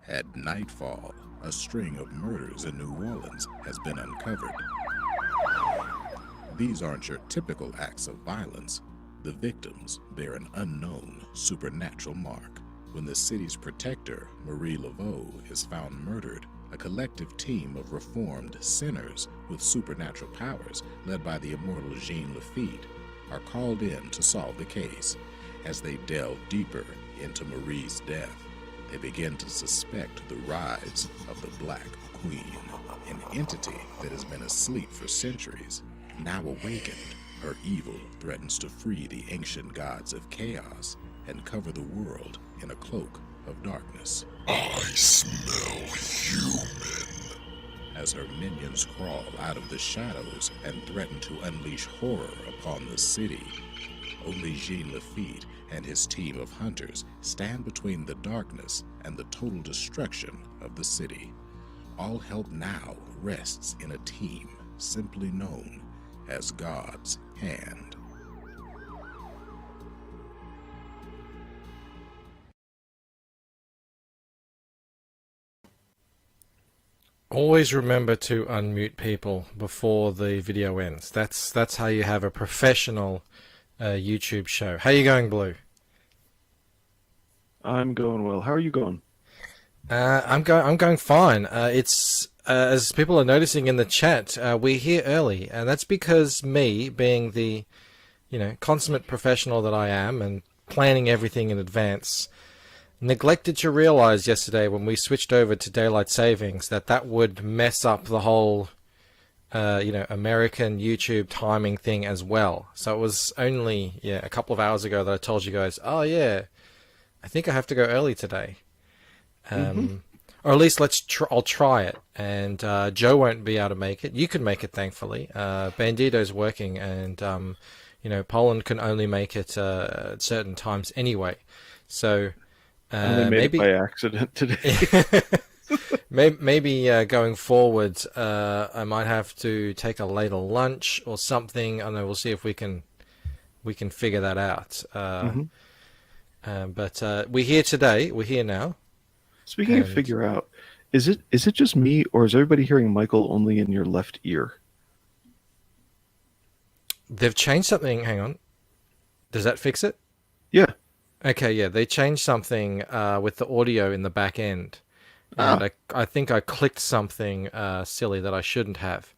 At nightfall, a string of murders in New Orleans has been uncovered. These aren't your typical acts of violence. The victims bear an unknown supernatural mark. When the city's protector, Marie Laveau, is found murdered, a collective team of reformed sinners with supernatural powers, led by the immortal Jean Lafitte, are called in to solve the case. As they delve deeper into Marie's death, they begin to suspect the rise of the Black Queen, an entity that has been asleep for centuries. Now awakened, her evil threatens to free the ancient gods of chaos and cover the world in a cloak of darkness. I smell human. As her minions crawl out of the shadows and threaten to unleash horror upon the city, only Jean Lafitte and his team of hunters stand between the darkness and the total destruction of the city. All help now rests in a team simply known as God's Hand. Always remember to unmute people before the video ends. That's how you have a professional YouTube show. How you going, Blue? I'm going well. How are you going? I'm going fine. It's as people are noticing in the chat, we're here early, and that's because me, being the consummate professional that I am and planning everything in advance, neglected to realize yesterday when we switched over to daylight savings that would mess up the whole American YouTube timing thing as well. So it was only a couple of hours ago that I told you guys, oh yeah, I think I have to go early today. Or at least I'll try it. And Joe won't be able to make it. You can make it, thankfully. Bandito's working, and Poland can only make it at certain times anyway. So I only made it by accident today. maybe going forward, I might have to take a later lunch or something. I don't know. We'll see if we can figure that out. But we're here today. We're here now. Speaking of figure out, is it just me, or is everybody hearing Michael only in your left ear? They've changed something. Hang on. Does that fix it? Yeah. Okay, yeah. They changed something with the audio in the back end. And I think I clicked something silly that I shouldn't have.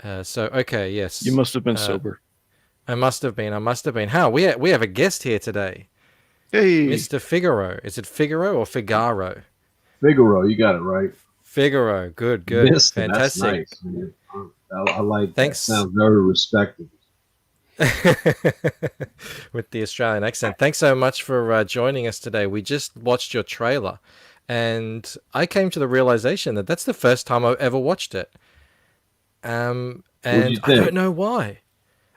Okay, yes. You must have been sober. I must have been. How? We have a guest here today. Hey, Mr. Figaro. Is it Figaro or Figaro? Figaro, you got it right. Figaro, good. Mr. Fantastic. That's nice, man. I like Thanks. that. Sounds very respectable. With the Australian accent. Thanks so much for joining us today. We just watched your trailer, and I came to the realization that that's the first time I've ever watched it. And I don't know why.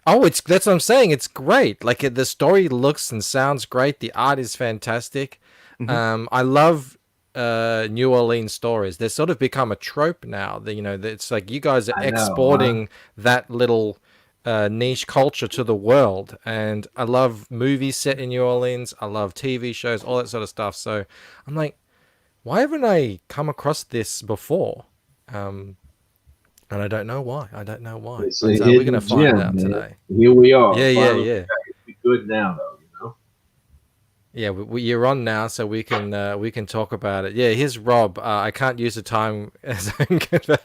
Oh, that's what I'm saying. It's great. Like the story looks and sounds great. The art is fantastic. I love New Orleans stories. They've sort of become a trope now. It's like you guys are exporting that little niche culture to the world. And I love movies set in New Orleans. I love TV shows, all that sort of stuff. So I'm like, why haven't I come across this before? And I don't know why. It's But, we're going to find out today. Here we are. Yeah. It's good now, though. Yeah, you're on now, so we can talk about it. Yeah, here's Rob. I can't use the time as I'm good.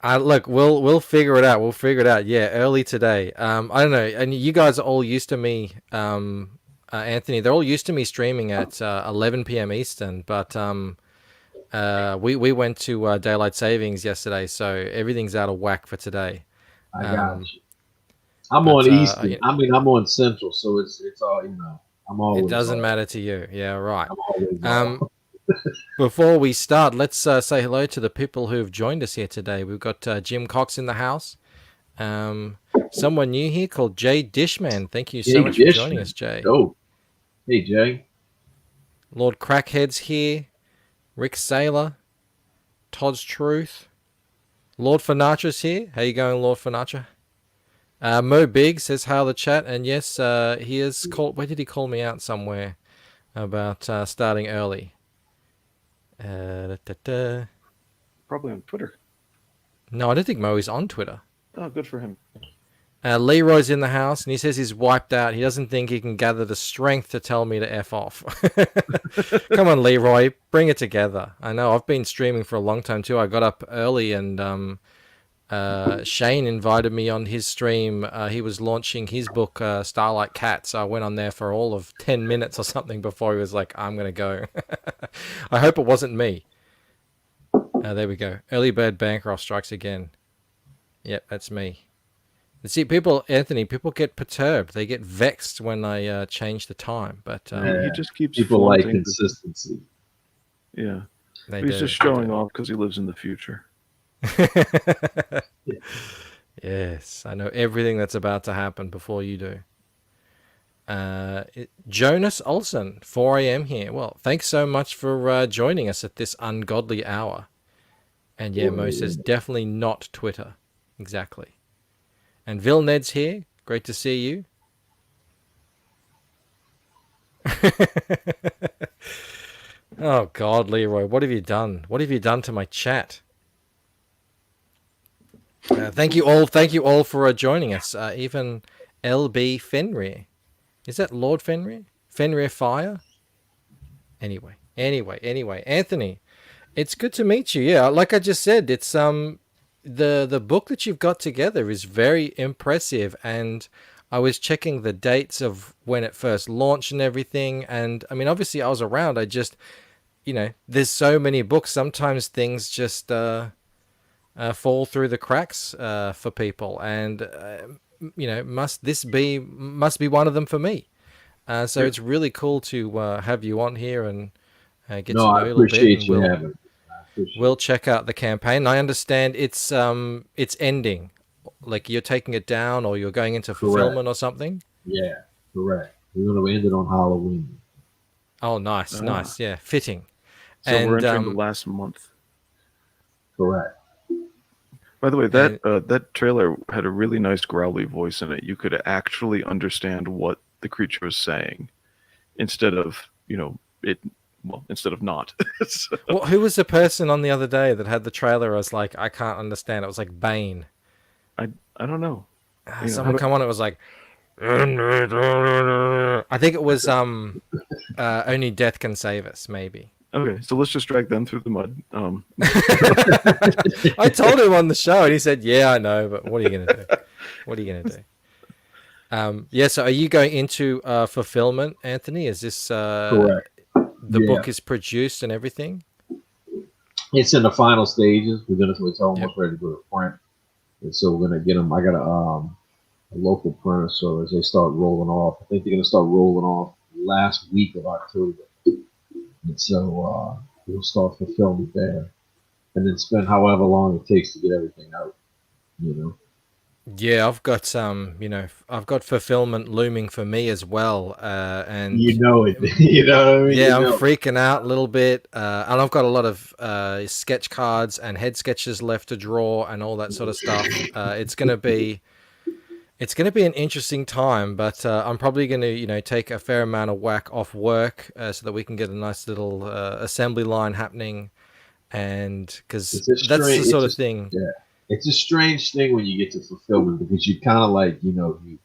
Look, we'll figure it out. Yeah, early today. I don't know. And you guys are all used to me, Anthony. They're all used to me streaming at 11 p.m. Eastern, but we went to daylight savings yesterday, so everything's out of whack for today. I got you. I'm on Eastern. I'm on Central, so it's all I'm always. It doesn't matter to you. Yeah, right. I'm always Before we start, let's say hello to the people who've joined us here today. We've got Jim Cox in the house. Someone new here called Jay Dishman. Thank you so much for joining us, Jay. Oh, hey Jay. Lord Crackhead's here. Rick Saylor. Todd's Truth. Lord Fanatra's here. How you going, Lord Fanatra? Mo Big says hi to the chat, and yes, he is called. Where did he call me out somewhere about starting early? Probably on Twitter. No, I don't think Mo is on Twitter. Oh, good for him. Leroy's in the house, and he says he's wiped out. He doesn't think he can gather the strength to tell me to F off. Come on, Leroy, bring it together. I know, I've been streaming for a long time, too. I got up early, and Shane invited me on his stream. He was launching his book, Starlight Cat, so I went on there for all of 10 minutes or something before he was like, I'm going to go. I hope it wasn't me. There we go. Early bird Bancroft strikes again. Yep, that's me. See, people get perturbed. They get vexed when I change the time. But he just keeps people like flaunting consistency. Yeah, they he's do. just showing off because he lives in the future. Yes, I know everything that's about to happen before you do. Jonas Olsen, 4 a.m. here. Well, thanks so much for joining us at this ungodly hour. And yeah, Mo says definitely not Twitter. Exactly. And Vilned's here. Great to see you. Oh, God, Leroy, what have you done? What have you done to my chat? Thank you all for joining us. Even LB Fenrir. Is that Lord Fenrir? Fenrir Fire? Anyway. Anthony, it's good to meet you. Yeah, like I just said, it's the book that you've got together is very impressive, and I was checking the dates of when it first launched and everything, and I mean, obviously I was around. I just, there's so many books. Sometimes things just fall through the cracks for people, and must be one of them for me. So it's really cool to have you on here and get to know you a little bit. You having me. We'll check out the campaign. I understand it's ending. Like you're taking it down, or you're going into fulfillment or something. Yeah, correct. We're going to end it on Halloween. Oh, nice. Yeah, fitting. So we're entering the last month. Correct. By the way, that trailer had a really nice growly voice in it. You could actually understand what the creature was saying, instead of instead of not. So. Well, who was the person on the other day that had the trailer? I was like, I can't understand. It was like Bane. I don't know. Someone come on. It was like, I think it was Only Death Can Save Us, maybe. Okay, so let's just drag them through the mud. I told him on the show, and he said, "Yeah, I know, but what are you gonna do? Yeah. So, are you going into fulfillment, Anthony? Is this correct? The book is produced and everything. It's in the final stages. It's almost ready to go to print, and so we're gonna get them. I got a local printer, so as they start rolling off, I think they're gonna start rolling off last week of October. And so we'll start fulfillment there, and then spend however long it takes to get everything out. Yeah, I've got I've got fulfillment looming for me as well, and it. What I mean? Yeah, I'm freaking out a little bit, and I've got a lot of sketch cards and head sketches left to draw and all that sort of stuff. It's gonna be an interesting time, but I'm probably going to, take a fair amount of whack off work so that we can get a nice little assembly line happening, and because that's the sort of thing. Yeah, it's a strange thing when you get to fulfillment, because you kind of like, you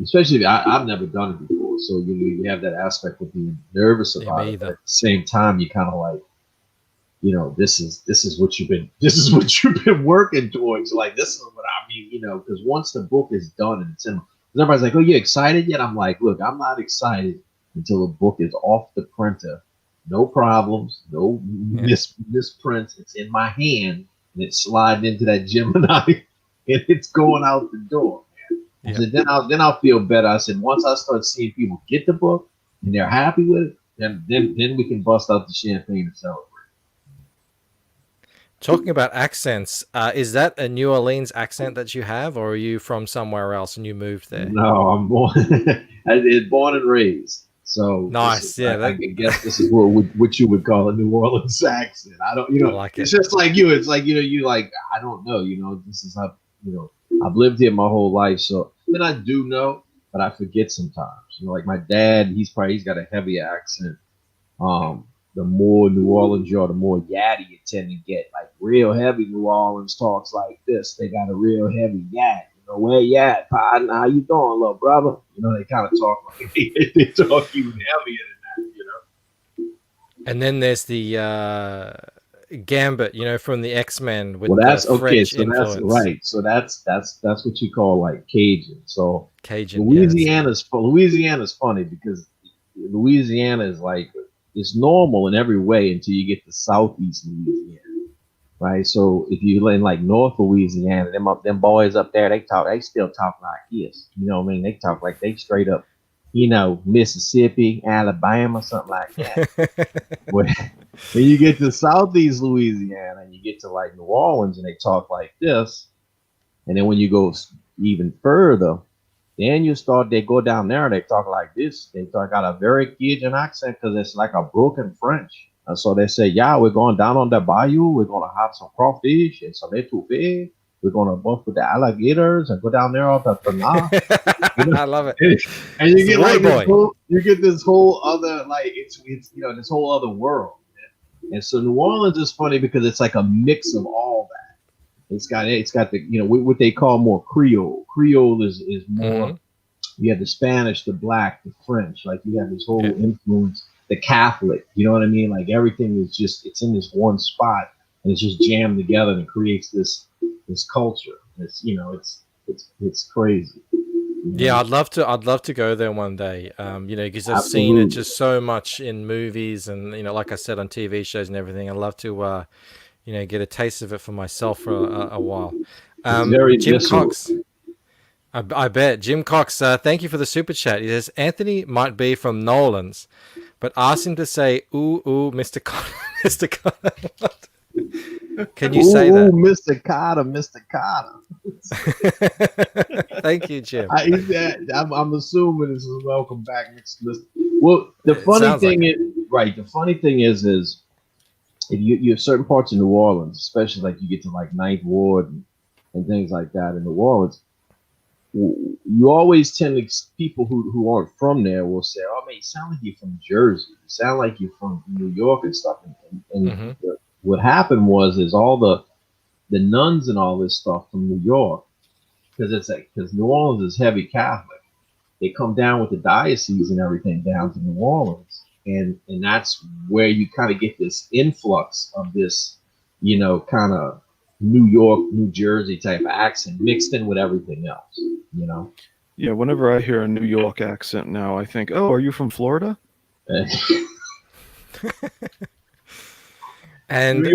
especially I've never done it before, so you have that aspect of being nervous about it. But at the same time, you kind of like, this is what you've been working towards. Like, this is what I mean, because once the book is done and it's in, everybody's like, "Oh, you excited yet?" I'm like, "Look, I'm not excited until the book is off the printer. No problems, no misprints. It's in my hand and it's sliding into that Gemini and it's going out the door." Man. Yeah. So then I'll feel better. I said, once I start seeing people get the book and they're happy with it, then we can bust out the champagne and celebrate. Talking about accents, is that a New Orleans accent that you have, or are you from somewhere else and you moved there? No, I'm born and raised. So nice. I guess this is what you would call a New Orleans accent. I don't, it's just like you. It's like, you like, I don't know, this is how, I've lived here my whole life. So then I do know, but I forget sometimes. Like my dad, he's got a heavy accent. the more New Orleans you are, the more yatty you tend to get. Like real heavy New Orleans talks like this. They got a real heavy yat. You know, where you at, partner? How you doing, little brother? You know, they kind of talk like they talk even heavier than that, you know. And then there's the Gambit, you know, from the X-Men with that's the French so influence. that's right. So that's what you call like Cajun. So Cajun, Louisiana's funny because Louisiana is like it's normal in every way until you get to Southeast Louisiana. Right, so if you in like North Louisiana, them boys up there, they still talk like this. You know what I mean? They talk like they straight up, you know, Mississippi, Alabama, something like that. When you get to Southeast Louisiana and you get to like New Orleans and they talk like this, and then when you go even further, then they go down there and they talk like this. They got a very Cajun accent because it's like a broken French. And so they say, yeah, we're going down on the bayou. We're going to have some crawfish and some etouffee. We're going to buff with the alligators and go down there on the canal. You know? I love it. And you get like this whole other, like, it's you know, this whole other world. Man. And so New Orleans is funny because it's like a mix of all that. It's got the, you know, what they call more Creole. Creole is more, you have the Spanish, the Black, the French. Like you have this whole influence. The Catholic, you know what I mean? Like everything is just, it's in this one spot and it's just jammed together and creates this culture. It's, you know, it's crazy. You know? Yeah, I'd love to go there one day. You know, because I've seen it just so much in movies and, you know, like I said, on TV shows and everything. I'd love to, you know, get a taste of it for myself for a while. Jim Cox. I bet. Jim Cox, thank you for the super chat. He says, Anthony might be from Nolan's, but ask him to say, ooh, Mr. Carter, Mr. Carter. Can you say that? Mr. Carter, Mr. Carter. Thank you, Jim. I'm assuming this is welcome back, Mr. Well, the funny thing is, right, the funny thing is if you have certain parts of New Orleans, especially like you get to like Ninth Ward and things like that in New Orleans, you always tend to, people who aren't from there will say, oh man, you sound like you're from Jersey, you sound like you're from New York and stuff. And what happened is all the nuns and all this stuff from New York, because New Orleans is heavy Catholic, they come down with the diocese and everything down to New Orleans, and that's where you kind of get this influx of this, you know, kind of New York, New Jersey type of accent mixed in with everything else, you know? Yeah, whenever I hear a New York accent now, I think, oh, are you from Florida? And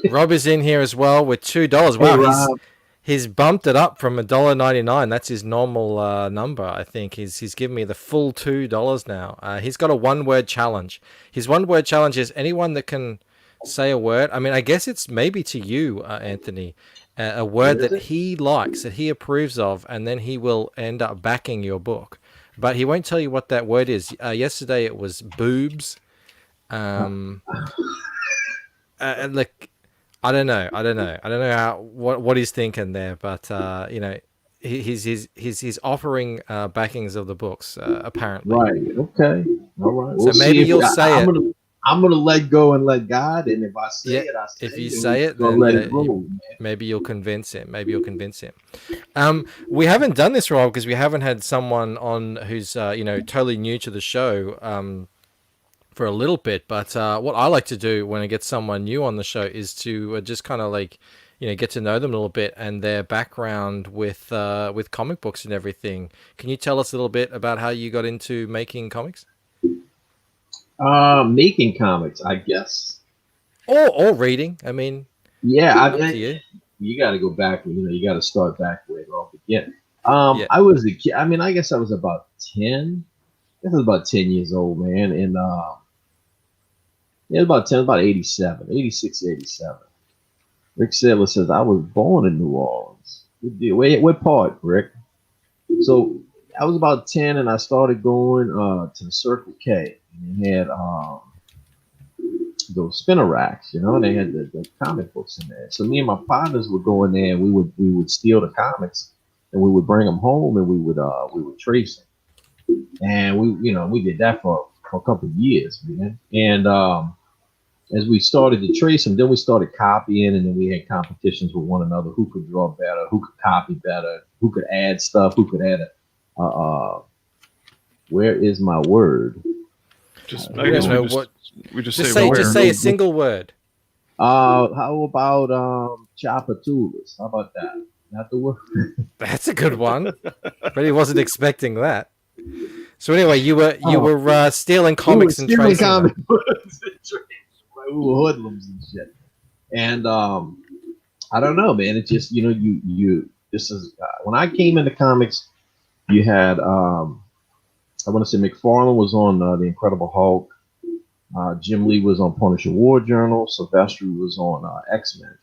Rob is in here as well with $2. Wow, he's bumped it up from $1.99. That's his normal number, I think. He's given me the full $2 now. He's got a one-word challenge. His one-word challenge is anyone that can say a word. I mean, I guess it's maybe to you, Anthony, a word that he likes, that he approves of, and then he will end up backing your book. But he won't tell you what that word is. Yesterday it was boobs. Like, I don't know what he's thinking there, but you know, he's offering backings of the books apparently. Right. Okay. All right. So maybe you'll say it. I'm gonna let go and let God, and if I say it, I say it. If you say it, then let it go, maybe you'll convince him. We haven't done this, Rob, because we haven't had someone on who's you know, totally new to the show for a little bit. But what I like to do when I get someone new on the show is to just kind of like, you know, get to know them a little bit and their background with comic books and everything. Can you tell us a little bit about how you got into making comics? Making comics, I guess, or reading. I mean, yeah, you got to go back. You know, you got to start back way off again. I was a kid. I mean, I guess I was about 10. I was about 10 years old, man, and about 87, 86, 87. Rick Sadler says I was born in New Orleans. What part, Rick? So I was about 10, and I started going to the Circle K. And they had those spinner racks, you know, and they had the comic books in there. So me and my partners would go in there, and we would steal the comics, and we would bring them home, and we would trace them. And we did that for for a couple of years, man. And as we started to trace them, then we started copying, and then we had competitions with one another: who could draw better, who could copy better, who could add stuff, who could add where is my word? I guess we just say a single word. How about Chapatulas? How about that? Not the word. That's a good one. But he wasn't expecting that. So anyway, you were stealing comics and tracing them. We were hoodlums and shit. And I don't know, man. It's just, you this is when I came into comics, you had I want to say McFarlane was on The Incredible Hulk. Jim Lee was on Punisher War Journal. Silvestri was on X-Men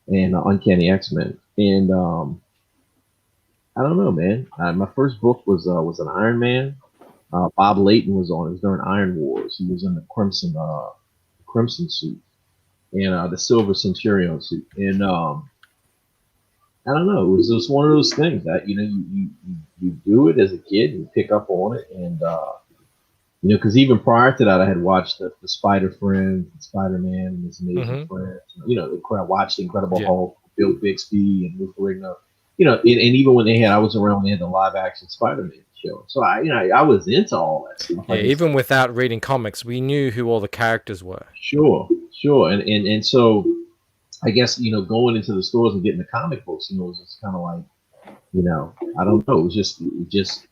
and Uncanny X-Men. And I don't know, man. My first book was an Iron Man. Bob Layton was on. It was during Iron Wars. He was in the crimson suit and the Silver Centurion suit. And I don't know. It was just one of those things that you do it as a kid and pick up on it, and because even prior to that, I had watched the Spider Friends, Spider-Man, and His Amazing Friends. I watched Incredible Hulk, Bill Bixby, and Lou Ferrigno. And even when I was around when they had the live-action Spider-Man show. So I was into all that stuff. Yeah, even without reading comics, we knew who all the characters were. Sure, and so I guess going into the stores and getting the comic books, it was just kind of like, I don't know, it just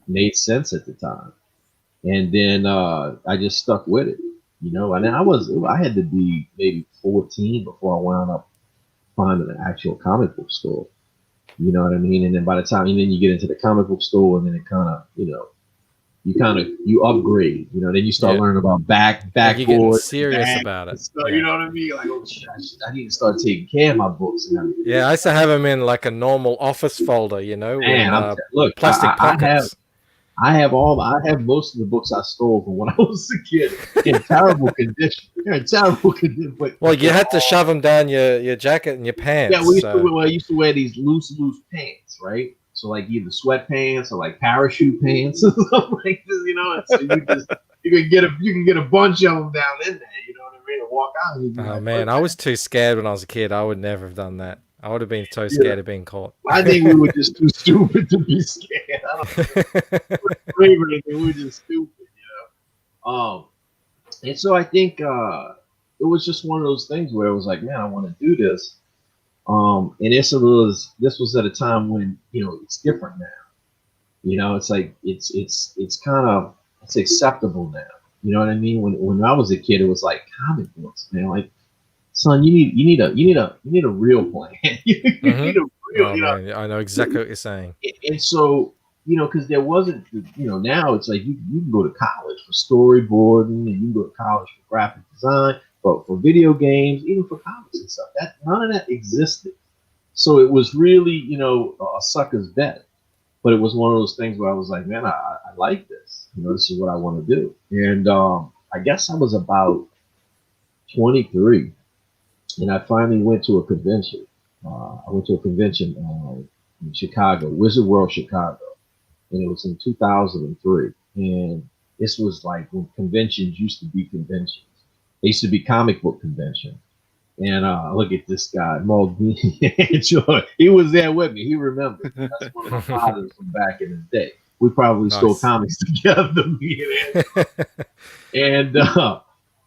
made sense at the time. And then I just stuck with it, and I had to be maybe 14 before I wound up finding an actual comic book store. You know what I mean? And then by the time, and then you get into the comic book store, and then it kind of, you upgrade, then you start learning about backboard. You're getting serious about it. Stuff, you know what I mean? Like, oh shit, I need to start taking care of my books and everything. Yeah, I used to have them in like a normal office folder, Man, with plastic pockets. I have most of the books I stole from when I was a kid in terrible condition. They're in terrible condition. Well, you had to shove them down your jacket and your pants. Yeah, I used to wear these loose pants, right? So like either sweatpants or like parachute pants or something like this, So you can get a bunch of them down in there, you know what I mean, and walk out. Oh man, I was too scared when I was a kid. I would never have done that. I would have been so scared of being caught. I think we were just too stupid to be scared. I don't know. We were just stupid, And so I think it was just one of those things where it was like, man, I want to do this. And this was at a time when it's different now. It's like it's kind of acceptable now. You know what I mean? When I was a kid, it was like comic books, man. Like, son, you need a real plan. You need a real. Man, I know exactly what you're saying. And so because there wasn't, now it's like you can go to college for storyboarding, and you can go to college for graphic design, but for video games, even for comics and stuff, that none of that existed. So it was really, a sucker's bet. But it was one of those things where I was like, man, I like this. This is what I want to do. And I guess I was about 23, and I finally went to a convention. I went to a convention in Chicago, Wizard World Chicago, and it was in 2003. And this was like when conventions used to be conventions. They used to be comic book convention. And look at this guy, Mulgrew. He was there with me. He remembered. That's one of my fathers from back in the day. We probably stole comics together, me and him. And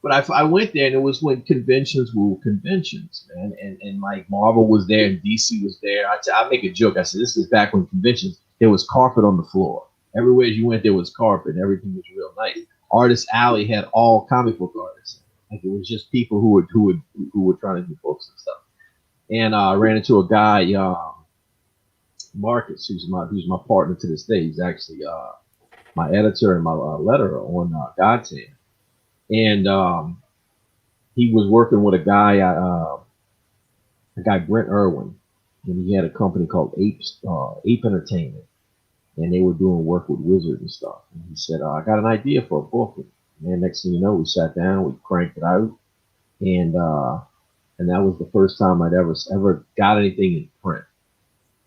but I went there, and it was when conventions were conventions, man. And like Marvel was there, and DC was there. I make a joke. I said, this is back when conventions, there was carpet on the floor. Everywhere you went, there was carpet. Everything was real nice. Artist Alley had all comic book artists. Like, it was just people who were trying to do books and stuff. And I ran into a guy, Marcus, who's my partner to this day. He's actually my editor and my letterer on God's Hand. And he was working with a guy Brent Irwin, and he had a company called Ape Entertainment, and they were doing work with Wizard and stuff. And he said, I got an idea for a book. And next thing you know, we sat down, we cranked it out, and that was the first time I'd ever got anything in print,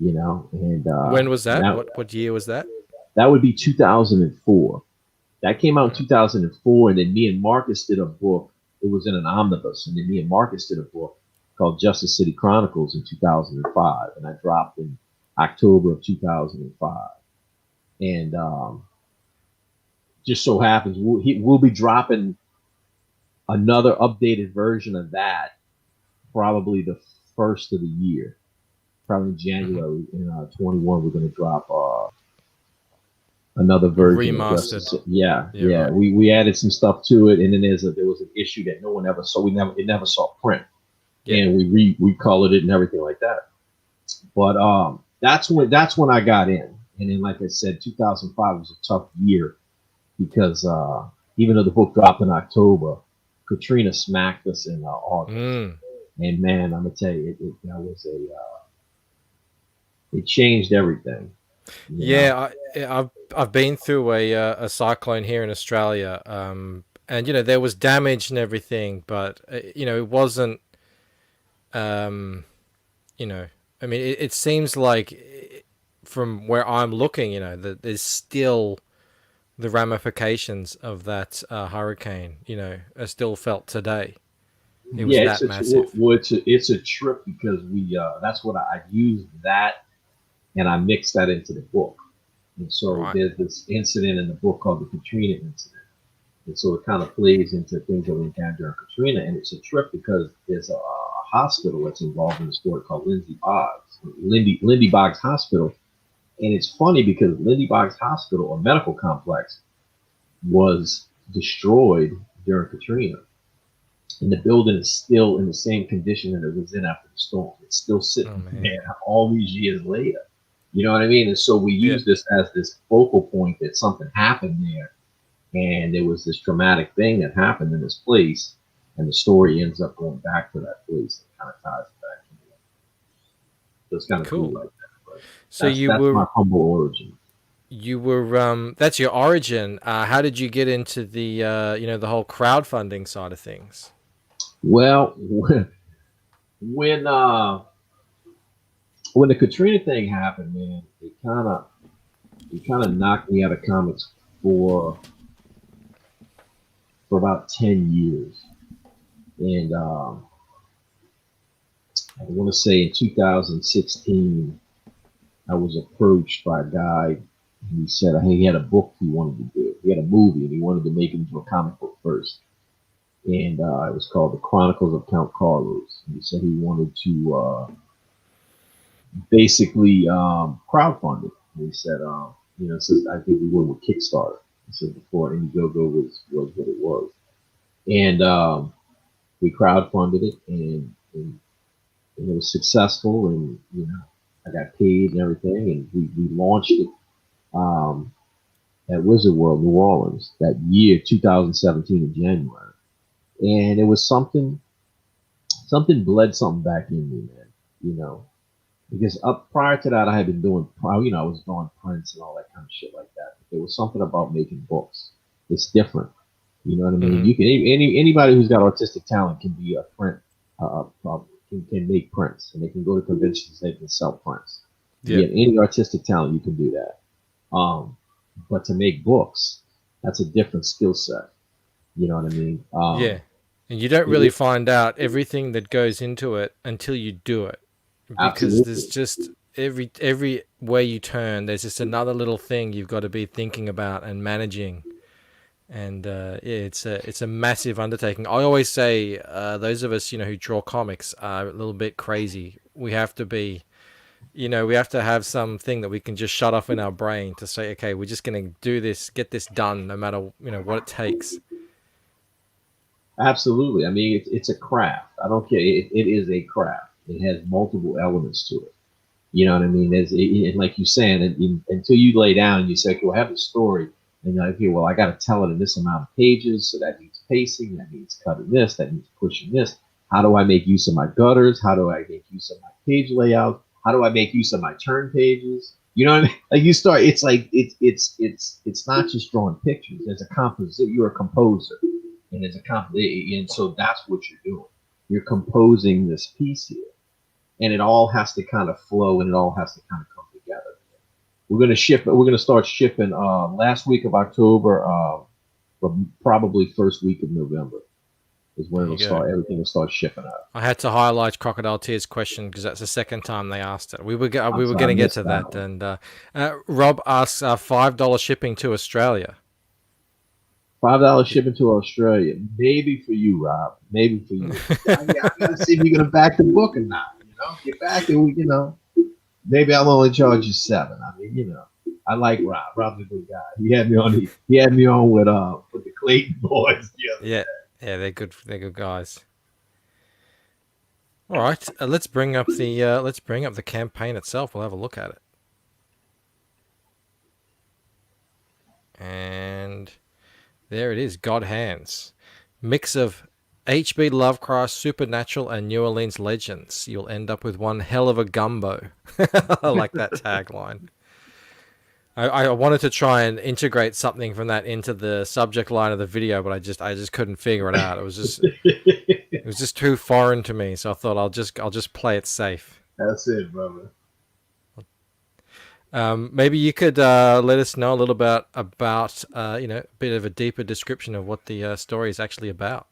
And when was that? What year was that? That would be 2004. That came out in 2004, and then me and Marcus did a book. It was in an omnibus, and then me and Marcus did a book called Justice City Chronicles in 2005, and I dropped in October of 2005. And just so happens we'll be dropping another updated version of that probably the first of the year, probably in January in 21. We're going to drop another version remastered. Yeah. Right. We added some stuff to it, and then there was an issue that no one ever saw. It never saw print, and we recolored it and everything like that. But that's when I got in, and then like I said, 2005 was a tough year because even though the book dropped in October, Katrina smacked us in August, and man, I'm gonna tell you, that was it changed everything. Yeah, I've been through a cyclone here in Australia, and there was damage and everything, but it wasn't. I mean, it seems like from where I'm looking, that there's still the ramifications of that hurricane, are still felt today. It was that massive. It's a trip because that's what I used that, and I mixed that into the book. And so there's this incident in the book called the Katrina Incident. And so it kind of plays into things that we encountered during Katrina. And it's a trip because there's a hospital that's involved in the story called Lindy Boggs Hospital. And it's funny because Lindy Boggs Hospital, a medical complex, was destroyed during Katrina. And the building is still in the same condition that it was in after the storm. It's still sitting there all these years later. You know what I mean? And so we use this as this focal point that something happened there, and there was this traumatic thing that happened in this place, and the story ends up going back to that place and kind of ties it back into it. So it's kind of cool like that. But so that's my humble origin. You were that's your origin. How did you get into the the whole crowdfunding side of things? Well, when the Katrina thing happened, man, it kind of knocked me out of comics for about 10 years. And I want to say in 2016, I was approached by a guy. He said he had a book he wanted to do. He had a movie and he wanted to make it into a comic book first. And it was called The Chronicles of Count Carlos. And he said he wanted to basically crowdfund it. And he said, so I think we went with Kickstarter. He said before Indiegogo was what it was. And we crowdfunded it, and it was successful, and I got paid and everything, and we launched it at Wizard World, New Orleans, that year, 2017 in January. And it was something bled something back in me, man, because up prior to that, I had been doing, I was drawing prints and all that kind of shit like that. But there was something about making books. It's different. You know what I mean? You can anybody who's got artistic talent can be a print, can make prints, and they can go to conventions. They can sell prints. Yeah. Any artistic talent, you can do that. But to make books, that's a different skill set. You know what I mean? And you don't really find out everything that goes into it until you do it, because there's just every way you turn, there's just another little thing you've got to be thinking about and managing. And it's a massive undertaking. I always say those of us who draw comics are a little bit crazy. We have to be, we have to have something that we can just shut off in our brain to say, okay, we're just going to do this, get this done, no matter what it takes. Absolutely. I mean, it's a craft. I don't care. It is a craft. It has multiple elements to it. You know what I mean? And like you're saying, until you lay down and you say, okay, well, I have a story. And you're like, okay, well, I got to tell it in this amount of pages. So that means pacing. That means cutting this. That means pushing this. How do I make use of my gutters? How do I make use of my page layout? How do I make use of my turn pages? You know what I mean? Like you start, it's like, it's not just drawing pictures. There's a composer. You're a composer. And there's and so that's what you're doing. You're composing this piece here. And it all has to kind of flow, and it all has to kind of come together. We're going to start shipping last week of October. but probably first week of November is when There you it'll go. start. Everything will start shipping out. I had to highlight Crocodile Tears' question because that's the second time they asked it. We were going I'm sorry, to I get missed to that that, one. and Rob asks $5 shipping to Australia. $5 shipping to Australia, maybe for you, Rob. Maybe for you. I gotta see if you're gonna back the book or not. You know, get back and we, you know, maybe I'll only charge you $7. I mean, you know, I like Rob. Rob's a good guy. He had me on. He had me on with the Clayton boys. Yeah, they're good. They're good guys. All right, let's bring up the campaign itself. We'll have a look at it. And there it is, God Hands. Mix of H.P. Lovecraft, Supernatural, and New Orleans legends. You'll end up with one hell of a gumbo. I like that tagline. I wanted to try and integrate something from that into the subject line of the video, but I just couldn't figure it out. It was just too foreign to me. So I thought I'll just play it safe. That's it, brother. Maybe you could let us know a little bit about a bit of a deeper description of what the story is actually about.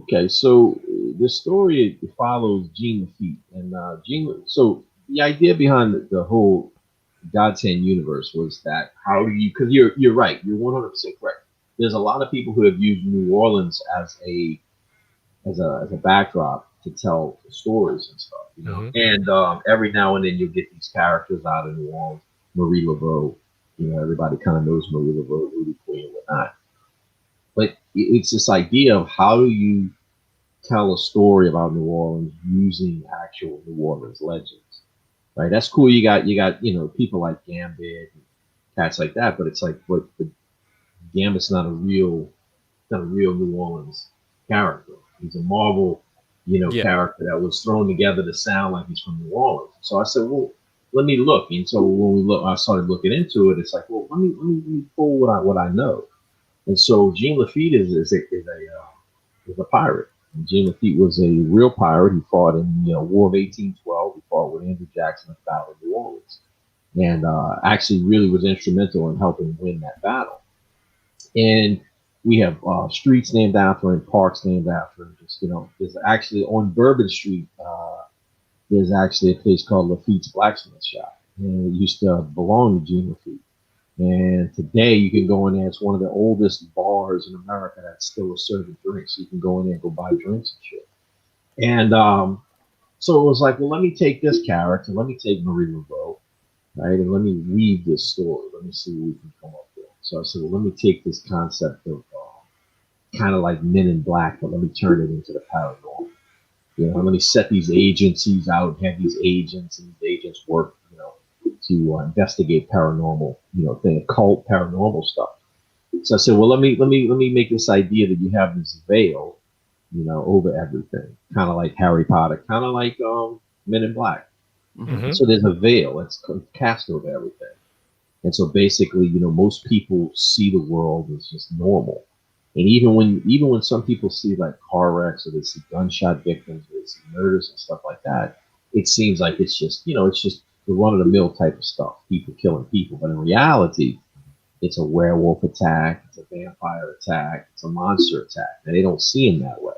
Okay, so the story follows Jean Lafitte, and Jean. So the idea behind the whole God's Hand universe was that how do you? Because you're right, you're 100% correct. There's a lot of people who have used New Orleans as a backdrop to tell stories and stuff, you know. Mm-hmm. And every now and then you'll get these characters out of New Orleans. Marie Laveau, you know, everybody kind of knows Marie Laveau, Rudy Queen, and whatnot. But it's this idea of how do you tell a story about New Orleans using actual New Orleans legends, right? That's cool. You got people like Gambit and cats like that, but it's like, but Gambit's not a real New Orleans character. He's a Marvel, character that was thrown together to sound like he's from New Orleans. So I said, well, let me look. And so when I started looking into it. It's like, well, let me pull what I know. And so Jean Lafitte is a pirate. And Jean Lafitte was a real pirate. He fought in the War of 1812. He fought with Andrew Jackson at the Battle of New Orleans, and actually really was instrumental in helping win that battle. And we have streets named after him, parks named after him. There's actually on Bourbon Street, there's actually a place called Lafitte's Blacksmith Shop, and it used to belong to Jean Lafitte. And today you can go in there. It's one of the oldest bars in America that still is serving drinks. You can go in there and go buy drinks and shit. And so it was like, well, let me take this character, let me take Marie Laveau, right, and let me weave this story. Let me see what we can come up with. So I said, well, let me take this concept of kind of like Men in Black, but let me turn it into the paranormal. Let me set these agencies out, have these agents, and these agents work, to investigate paranormal, occult paranormal stuff. So I said, well, let me make this idea that you have this veil, over everything, kind of like Harry Potter, kind of like Men in Black. Mm-hmm. So there's a veil that's cast over everything. And so basically, most people see the world as just normal. And even when some people see like car wrecks or they see gunshot victims or they see murders and stuff like that, it seems like it's just the run-of-the-mill type of stuff, people killing people. But in reality, it's a werewolf attack, it's a vampire attack, it's a monster attack. And they don't see them that way.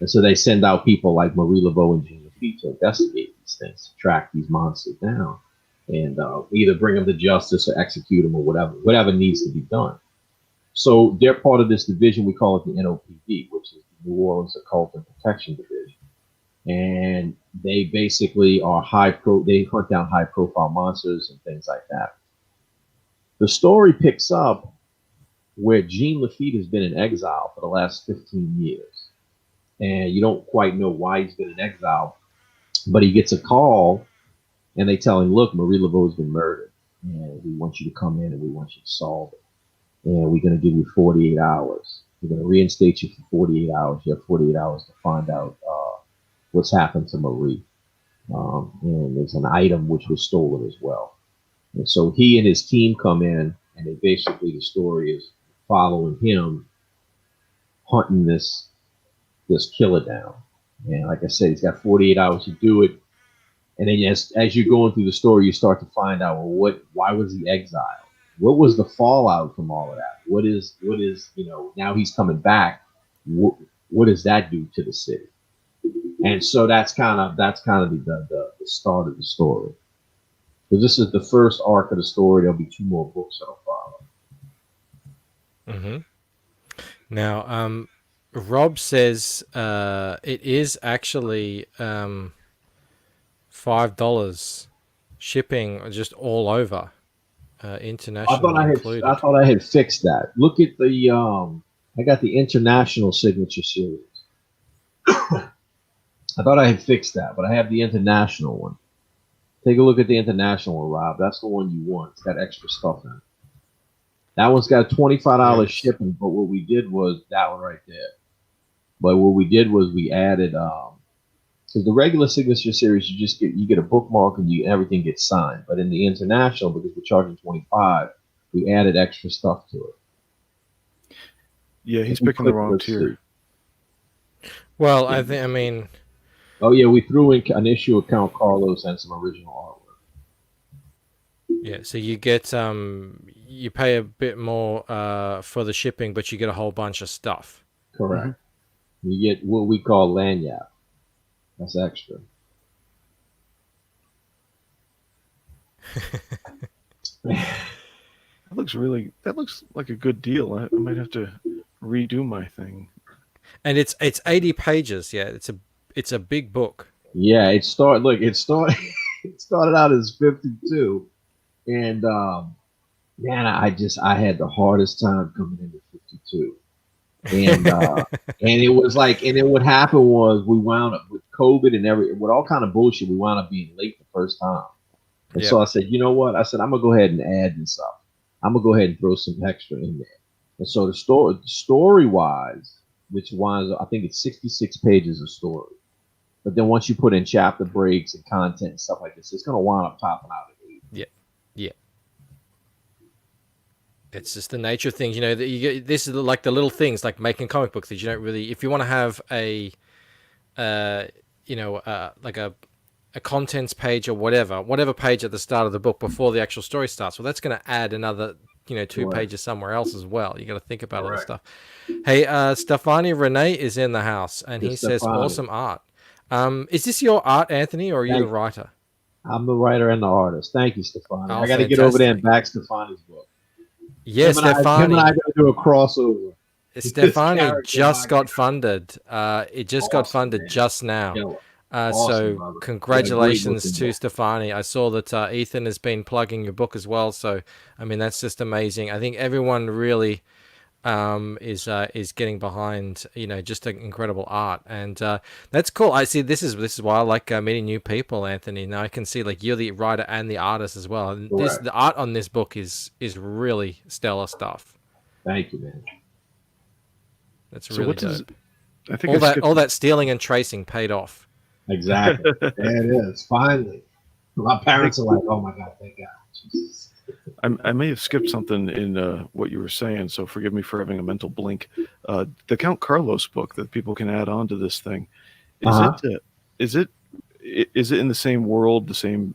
And so they send out people like Marie Laveau and Jean Lafitte to investigate these things, to track these monsters down, and either bring them to justice or execute them or whatever needs to be done. So they're part of this division. We call it the NOPD, which is the New Orleans Occult and Protection Division. And they basically are they hunt down high profile monsters and things like that. The story picks up where Jean Lafitte has been in exile for the last 15 years. And you don't quite know why he's been in exile, but he gets a call and they tell him, look, Marie Laveau has been murdered and we want you to come in and we want you to solve it. And we're going to give you 48 hours. We're going to reinstate you for 48 hours. You have 48 hours to find out what's happened to Marie. And there's an item which was stolen as well. And so he and his team come in, and they basically, the story is following him, hunting this killer down. And like I said, he's got 48 hours to do it. And then as you're going through the story, you start to find out, well, why was he exiled? What was the fallout from all of that? What is now he's coming back. What does that do to the city? And so that's kind of the start of the story. So this is the first arc of the story. There'll be 2 more books that'll follow. Mm-hmm. Now, Rob says it is actually $5 shipping just all over, international included. I thought I had fixed that. Look at the I got the international signature series. I thought I had fixed that, but I have the international one. Take a look at the international one, Rob. That's the one you want. It's got extra stuff in it. That one's got $25 shipping, but what we did was that one right there. But what we did was we added because the regular signature series you get a bookmark and everything gets signed. But in the international, because we're charging $25, we added extra stuff to it. Yeah, he's picking the wrong tier. Well, I mean. Oh yeah, we threw in an issue of Count Carlos and some original artwork. Yeah, so you get you pay a bit more for the shipping, but you get a whole bunch of stuff. Correct. Mm-hmm. You get what we call lanyard. That's extra. That looks like a good deal. I might have to redo my thing. And it's 80 pages. Yeah, it's a big book. Yeah, it started out as 52, and man, I had the hardest time coming into 52, and and it was like, and then what happened was we wound up with COVID and with all kind of bullshit. We wound up being late the first time, and so I said, you know what? I said I'm gonna go ahead and add this up. I'm gonna go ahead and throw some extra in there, and so the story wise, which winds up, I think it's 66 pages of story. But then once you put in chapter breaks and content and stuff like this, it's going to wind up topping out at 8. Yeah. It's just the nature of things, that you get. This is like the little things, like making comic books that you don't really. If you want to have a, like a contents page or whatever page at the start of the book before the actual story starts, well, that's going to add another, 2 pages somewhere else as well. You got to think about all this stuff. Hey, Stefani Renee is in the house, and he says, "Awesome art." Is this your art, Anthony, or are you the writer? I'm the writer and the artist. Thank you, Stefani. I got to get over there and back Stefani's book. Yes, Stefani. Him and I got to do a crossover. Stefani just got funded. It just got funded just now. So brother. Congratulations to Stefani. I saw that Ethan has been plugging your book as well. So, I mean, that's just amazing. I think everyone really is getting behind, just an incredible art, and that's cool. I see. This is why I like meeting new people, Anthony. Now I can see like you're the writer and the artist as well. And the art on this book is really stellar stuff. Thank you, man. That's really dope. I think all that stealing and tracing paid off. Exactly. There it is. Finally, my parents are like, "Oh my God, thank God." Jesus. I may have skipped something in what you were saying, so forgive me for having a mental blink. The Count Carlos book that people can add on to this thing, is it in the same world, the same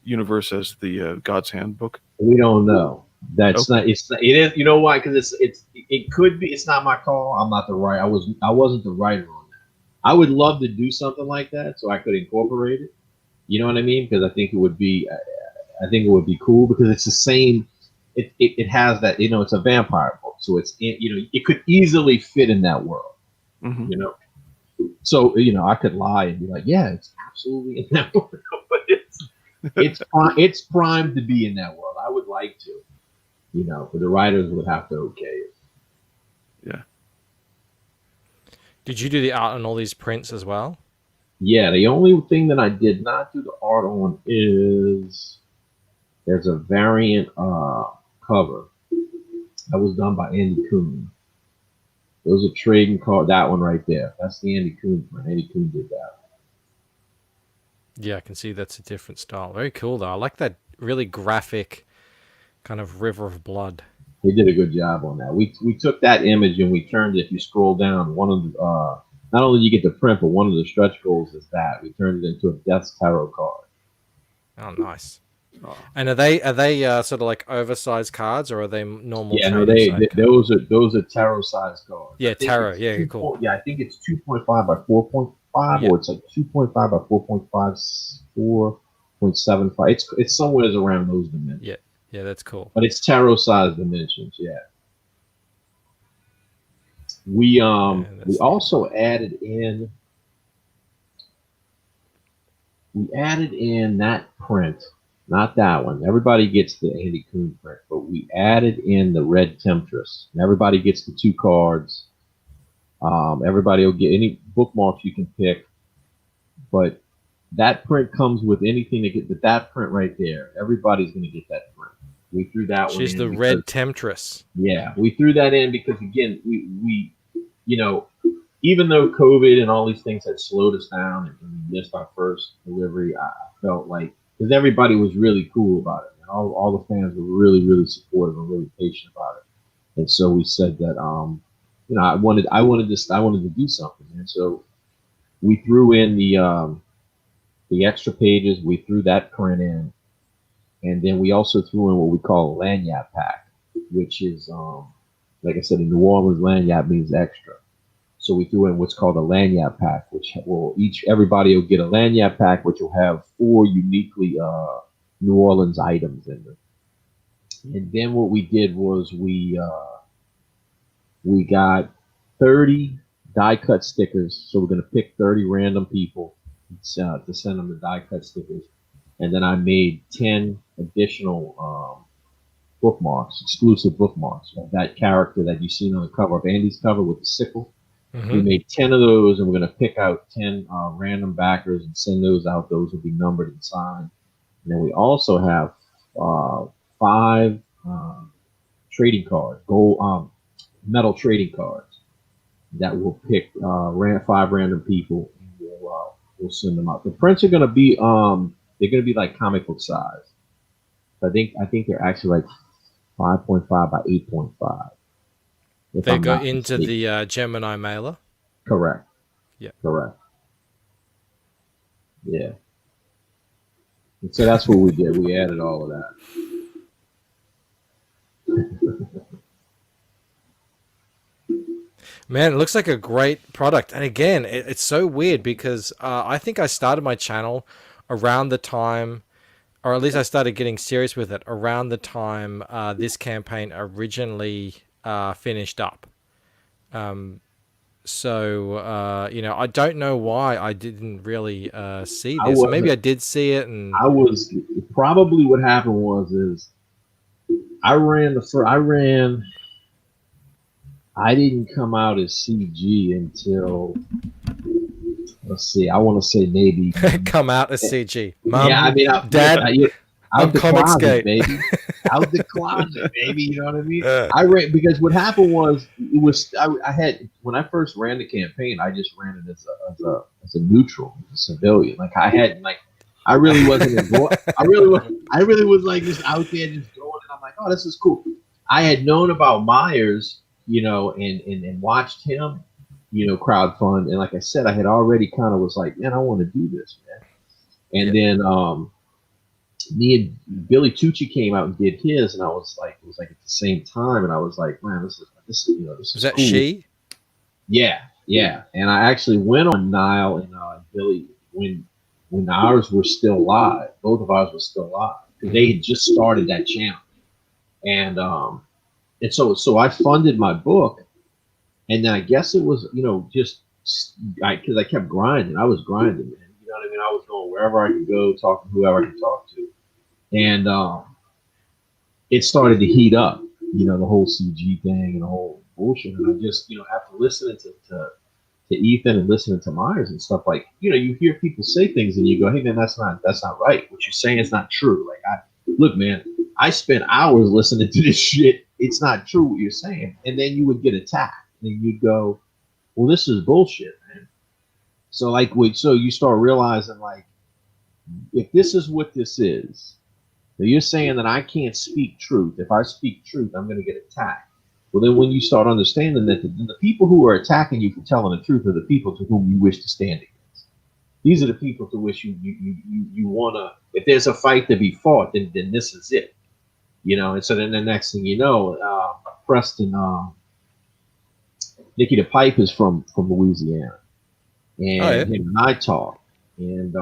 universe as the God's Hand book? We don't know. That's not. It is. You know why? Because it could be. It's not my call. I'm not the writer. I wasn't the writer on that. I would love to do something like that so I could incorporate it. You know what I mean? Because I think it would be. I think it would be cool because it's the same. It has that, it's a vampire book, so it's it could easily fit in that world. Mm-hmm. So I could lie and be like, yeah, it's absolutely in that world, but it's primed to be in that world. I would like to, but the writers would have to okay it. Yeah. Did you do the art on all these prints as well? Yeah, the only thing that I did not do the art on is there's a variant cover that was done by Andy Kuhn. It was a trading card, that one right there. That's the Andy Kuhn print. Andy Kuhn did that. Yeah, I can see that's a different style. Very cool, though. I like that really graphic kind of river of blood. They did a good job on that. We took that image and we turned it, if you scroll down, one of the, not only you get the print, but one of the stretch goals is that. We turned it into a Death's Tarot card. Oh, nice. And are they sort of like oversized cards, or are they normal Yeah, no, trading side cards? those are tarot size cards. Yeah, tarot. Yeah, cool. I think it's 2.5 by 4.5, Yeah. or it's like 2.5 by 4.5, 4.75. It's somewhere around those dimensions. Yeah, yeah, that's cool. But it's tarot size dimensions. Yeah. We also added in that print, not that one. Everybody gets the Andy Kuhn print, but we added in the Red Temptress. And everybody gets the 2 cards. Everybody will get any bookmarks you can pick, but that print comes with anything to get. That print right there, everybody's going to get that print. We threw that one in. She's the Red Temptress. Yeah, we threw that in because again, we even though COVID and all these things had slowed us down and we missed our first delivery, I felt like because everybody was really cool about it, and all the fans were really, really supportive and really patient about it. And so we said that I wanted to do something, and so we threw in the extra pages. We threw that print in, and then we also threw in what we call a lanyard pack, which is like I said, in New Orleans, lanyard means extra. So we threw in what's called a lanyard pack, which will everybody will get a lanyard pack, which will have 4 uniquely New Orleans items in them. And then what we did was we got 30 die cut stickers. So we're going to pick 30 random people to send them the die cut stickers. And then I made 10 additional bookmarks, exclusive bookmarks of that character that you've seen on the cover of Andy's cover with the sickle. Mm-hmm. We made 10 of those, and we're going to pick out 10 random backers and send those out. Those will be numbered and signed. And then we also have 5 trading cards, gold metal trading cards that we'll pick 5 random people, and we'll send them out. The prints are going to be they're going to be like comic book size. I think they're actually like 5.5 by 8.5. They go into the Gemini mailer? Correct. Yeah. Correct. Yeah. And so that's what we did. We added all of that. Man, it looks like a great product. And again, it's so weird because I think I started my channel around the time, or at least I started getting serious with it around the time this campaign originally finished up. So I don't know why I didn't really see this. Maybe I did see it, and probably what happened is I didn't come out as CG until, let's see, I want to say maybe come out as CG. Mom, yeah, I mean, Dad, out the Comicsgate, closet, baby. Out the closet, baby. You know what I mean? I ran because what happened was I had when I first ran the campaign, I just ran it as a neutral, a civilian. Like I really wasn't I really was like just out there just going, and I'm like, oh, this is cool. I had known about Myers, and watched him, crowdfund, and like I said, I had already kind of was like, man, I want to do this, man. And then me and Billy Tucci came out and did his, and I was like, it was like at the same time, and I was like, man, this is that cool. she? Yeah. And I actually went on Nile and Billy when ours were still live. Both of ours were still live because they had just started that channel, and so I funded my book, and then I guess it was just because I kept grinding. I was grinding, man. You know what I mean? I was going wherever I could go, talking to whoever I could talk to. And it started to heat up, the whole CG thing and the whole bullshit. And I just, after listening to Ethan and listening to Myers and stuff, like, you hear people say things and you go, hey, man, that's not right. What you're saying is not true. Like, look, man, I spent hours listening to this shit. It's not true what you're saying. And then you would get attacked and you'd go, well, this is bullshit, man. So so you start realizing, like, if this is what this is, so you're saying that I can't speak truth. If I speak truth, I'm going to get attacked. Well, then when you start understanding that the people who are attacking you for telling the truth are the people to whom you wish to stand against. these are the people to which you wanna. If there's a fight to be fought, then this is it. And so then the next thing you know, Preston, Nicky the Pipe is from Louisiana, Oh yeah. and him and I talk, and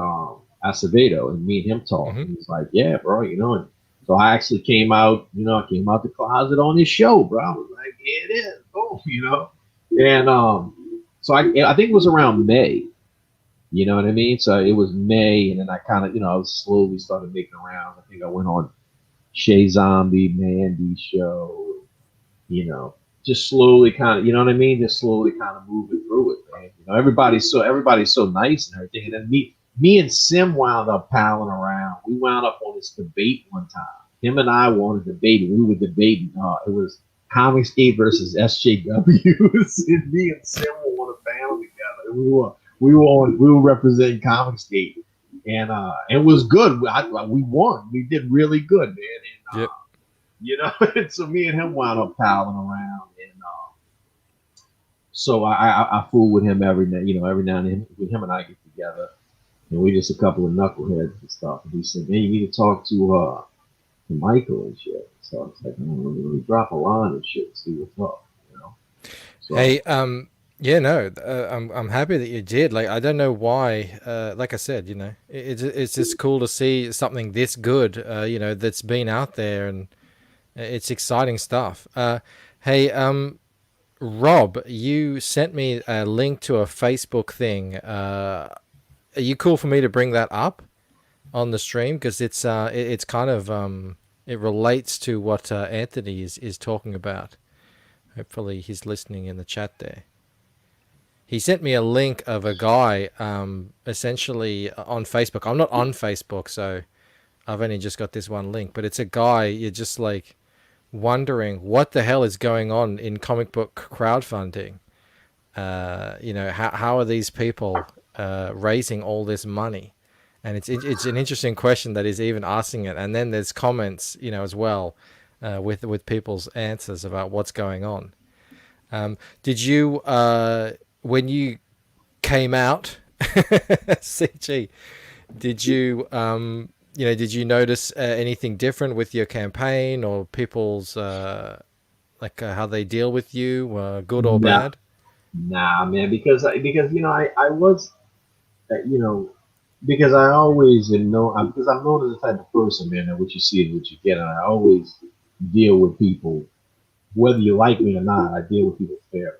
Acevedo, and me and him talk, and he's like, "Yeah, bro, And so I actually came out, I came out the closet on his show, bro. I was like, "Yeah, it is, boom," and so I think it was around May, you know what I mean? So it was May, and then I kind of, I was slowly started making around. I think I went on Shay Zombie, Mandy show, just slowly kind of, you know what I mean? Just slowly kind of moving through it, man. Everybody's so nice and everything. And then me and Sim wound up palling around. We wound up on this debate one time. Him and I were on a debate. We were debating. It was Comicsgate versus SJWs. And me and Sim were on a panel together. And we were representing Comicsgate, and it was good. We won. We did really good, man. And, yep. So me and him wound up palling around, and so I fool with him every night. Every now and then, him and I get together, and we just a couple of knuckleheads and stuff. And he said, "Man, you need to talk to Michael and shit." So I was like, let me drop a line and shit and see what's up, So, hey, yeah, no, I'm happy that you did. Like, I don't know why. Like I said, it's just cool to see something this good. That's been out there, and it's exciting stuff. Hey, Rob, you sent me a link to a Facebook thing. Are you cool for me to bring that up on the stream? Because it's kind of it relates to what Anthony is talking about. Hopefully he's listening in the chat there. He sent me a link of a guy essentially on Facebook. I'm not on Facebook, so I've only just got this one link. But it's a guy, you're just like wondering what the hell is going on in comic book crowdfunding. How are these people raising all this money? And it's an interesting question that is even asking it. And then there's comments, as well, with people's answers about what's going on. Did you, when you came out, CG, did you, did you notice anything different with your campaign or people's, how they deal with you, good or bad? Nah, man, because I was, because I always because I'm known as the type of person, man, that what you see is what you get, and I always deal with people, whether you like me or not. I deal with people fair.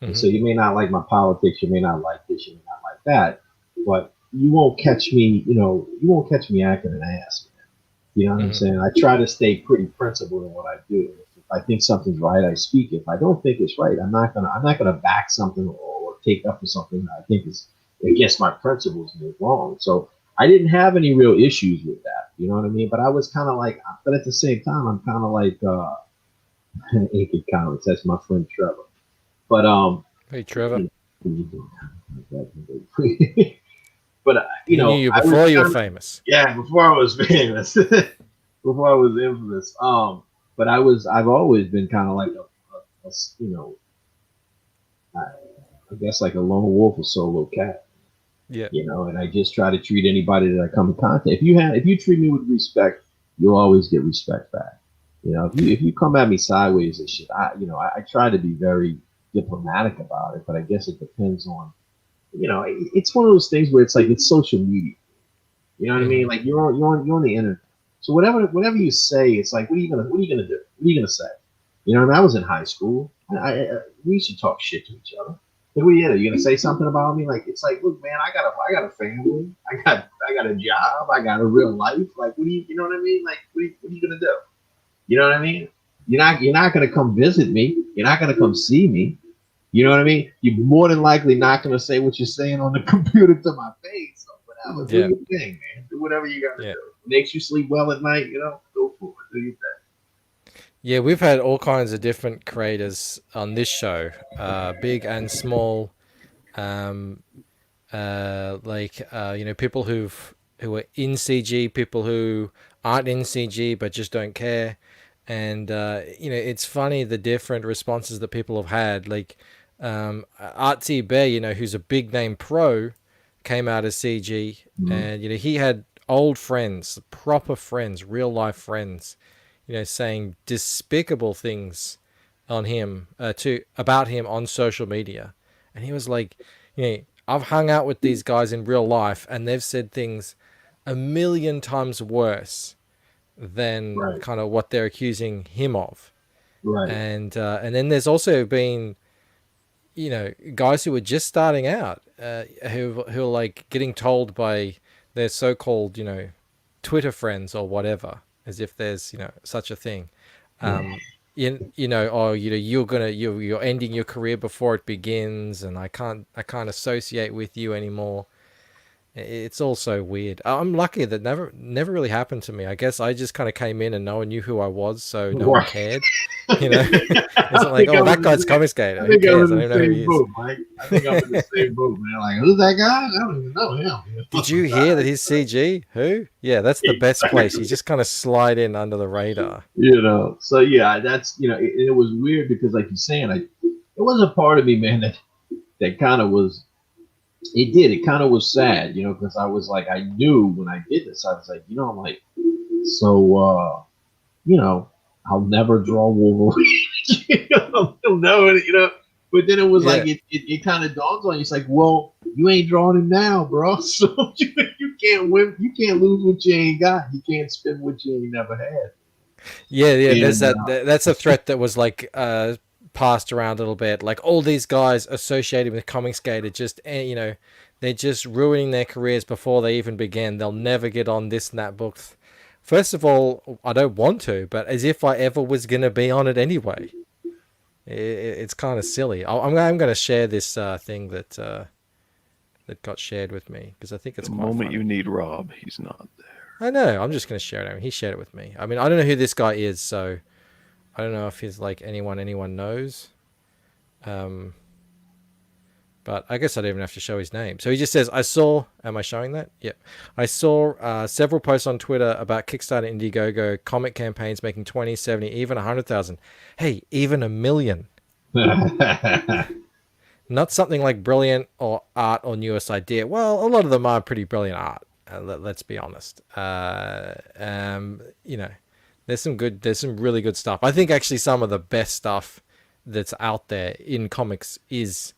And so you may not like my politics, you may not like this, you may not like that, but you won't catch me, you won't catch me acting an ass, man. You know what I'm saying? I try to stay pretty principled in what I do. If I think something's right, I speak. If I don't think it's right, I'm not gonna back something or take up for something that I think is against my principles and is wrong. So I didn't have any real issues with that. You know what I mean? But I was kind of like, but at the same time, I'm kind of like Naked Comics. That's my friend Trevor. But hey Trevor. But he knew you before you were famous. Yeah, before I was famous, before I was infamous. But I've always been kind of like I guess like a lone wolf or solo cat. Yeah. And I just try to treat anybody that I come in contact. If you treat me with respect, you'll always get respect back. If you come at me sideways and shit, I try to be very diplomatic about it, but I guess it depends on, it's one of those things where it's like it's social media. You know what I mean? Like you're on the internet, so whatever you say, it's like what are you gonna do? What are you gonna say? I was in high school. We used to talk shit to each other. Like, what are you gonna say something about me? Like it's like, look, man, I got a family. I got a job. I got a real life. Like what do you know what I mean? Like what are you gonna do? You know what I mean? You're not gonna come visit me. You're not gonna come see me. You know what I mean? You're more than likely not gonna say what you're saying on the computer to my face. So whatever, do your thing, man. Do whatever you gotta do. Makes you sleep well at night, go for it. Do your thing. Yeah, we've had all kinds of different creators on this show, big and small. People who are in CG, people who aren't in CG but just don't care, and it's funny the different responses that people have had. Like Artsy Bear, who's a big name pro, came out as CG, and he had old friends, proper friends, real life friends, saying despicable things on him about him on social media, and he was like, I've hung out with these guys in real life, and they've said things a million times worse than kind of what they're accusing him of. Right. And then there's also been, guys who are just starting out, who are like getting told by their so-called, Twitter friends or whatever, as if there's, such a thing. You're ending your career before it begins, and I can't associate with you anymore. It's all so weird. I'm lucky that never really happened to me. I guess I just kind of came in and no one knew who I was, so no one cared. It's like, oh, that guy's Comic Skater. Who cares? I don't know who he is. Mike. I think I'm in the same boat, man. Like, who's that guy? I don't even know him. Did you hear that he's CG? Who? Yeah, that's the best place. You just kind of slide in under the radar. So yeah, that's it was weird because, like you're saying, it was a part of me, man, that kind of was. It kind of was sad, because I was like, I knew when I did this, I was like, I'm like, so, I'll never draw Wolverine. I'll never, But then it was like, it kind of dawns on you. It's like, well, you ain't drawing him now, bro. So you can't win. You can't lose what you ain't got. You can't spend what you ain't never had. Yeah. And, there's that's a threat that was like, passed around a little bit, like all these guys associated with Comic Skater just they're just ruining their careers before they even begin. They'll never get on this and that book. First of all, I don't want to, but as if I ever was going to be on it anyway. It's kind of silly. I'm going to share this thing that got shared with me, because I think it's the quite moment funny. You need Rob, he's not there. I know. I'm just going to share it. He shared it with me. I mean, I don't know who this guy is, so I don't know if he's like anyone knows. But I guess I don't even have to show his name. So he just says, am I showing that? Yeah. I saw several posts on Twitter about Kickstarter, Indiegogo, comic campaigns making 20, 70, even 100,000. Hey, even 1 million. Not something like brilliant or art or newest idea. Well, a lot of them are pretty brilliant art. Let's be honest. There's some really good stuff. I think actually some of the best stuff that's out there in comics is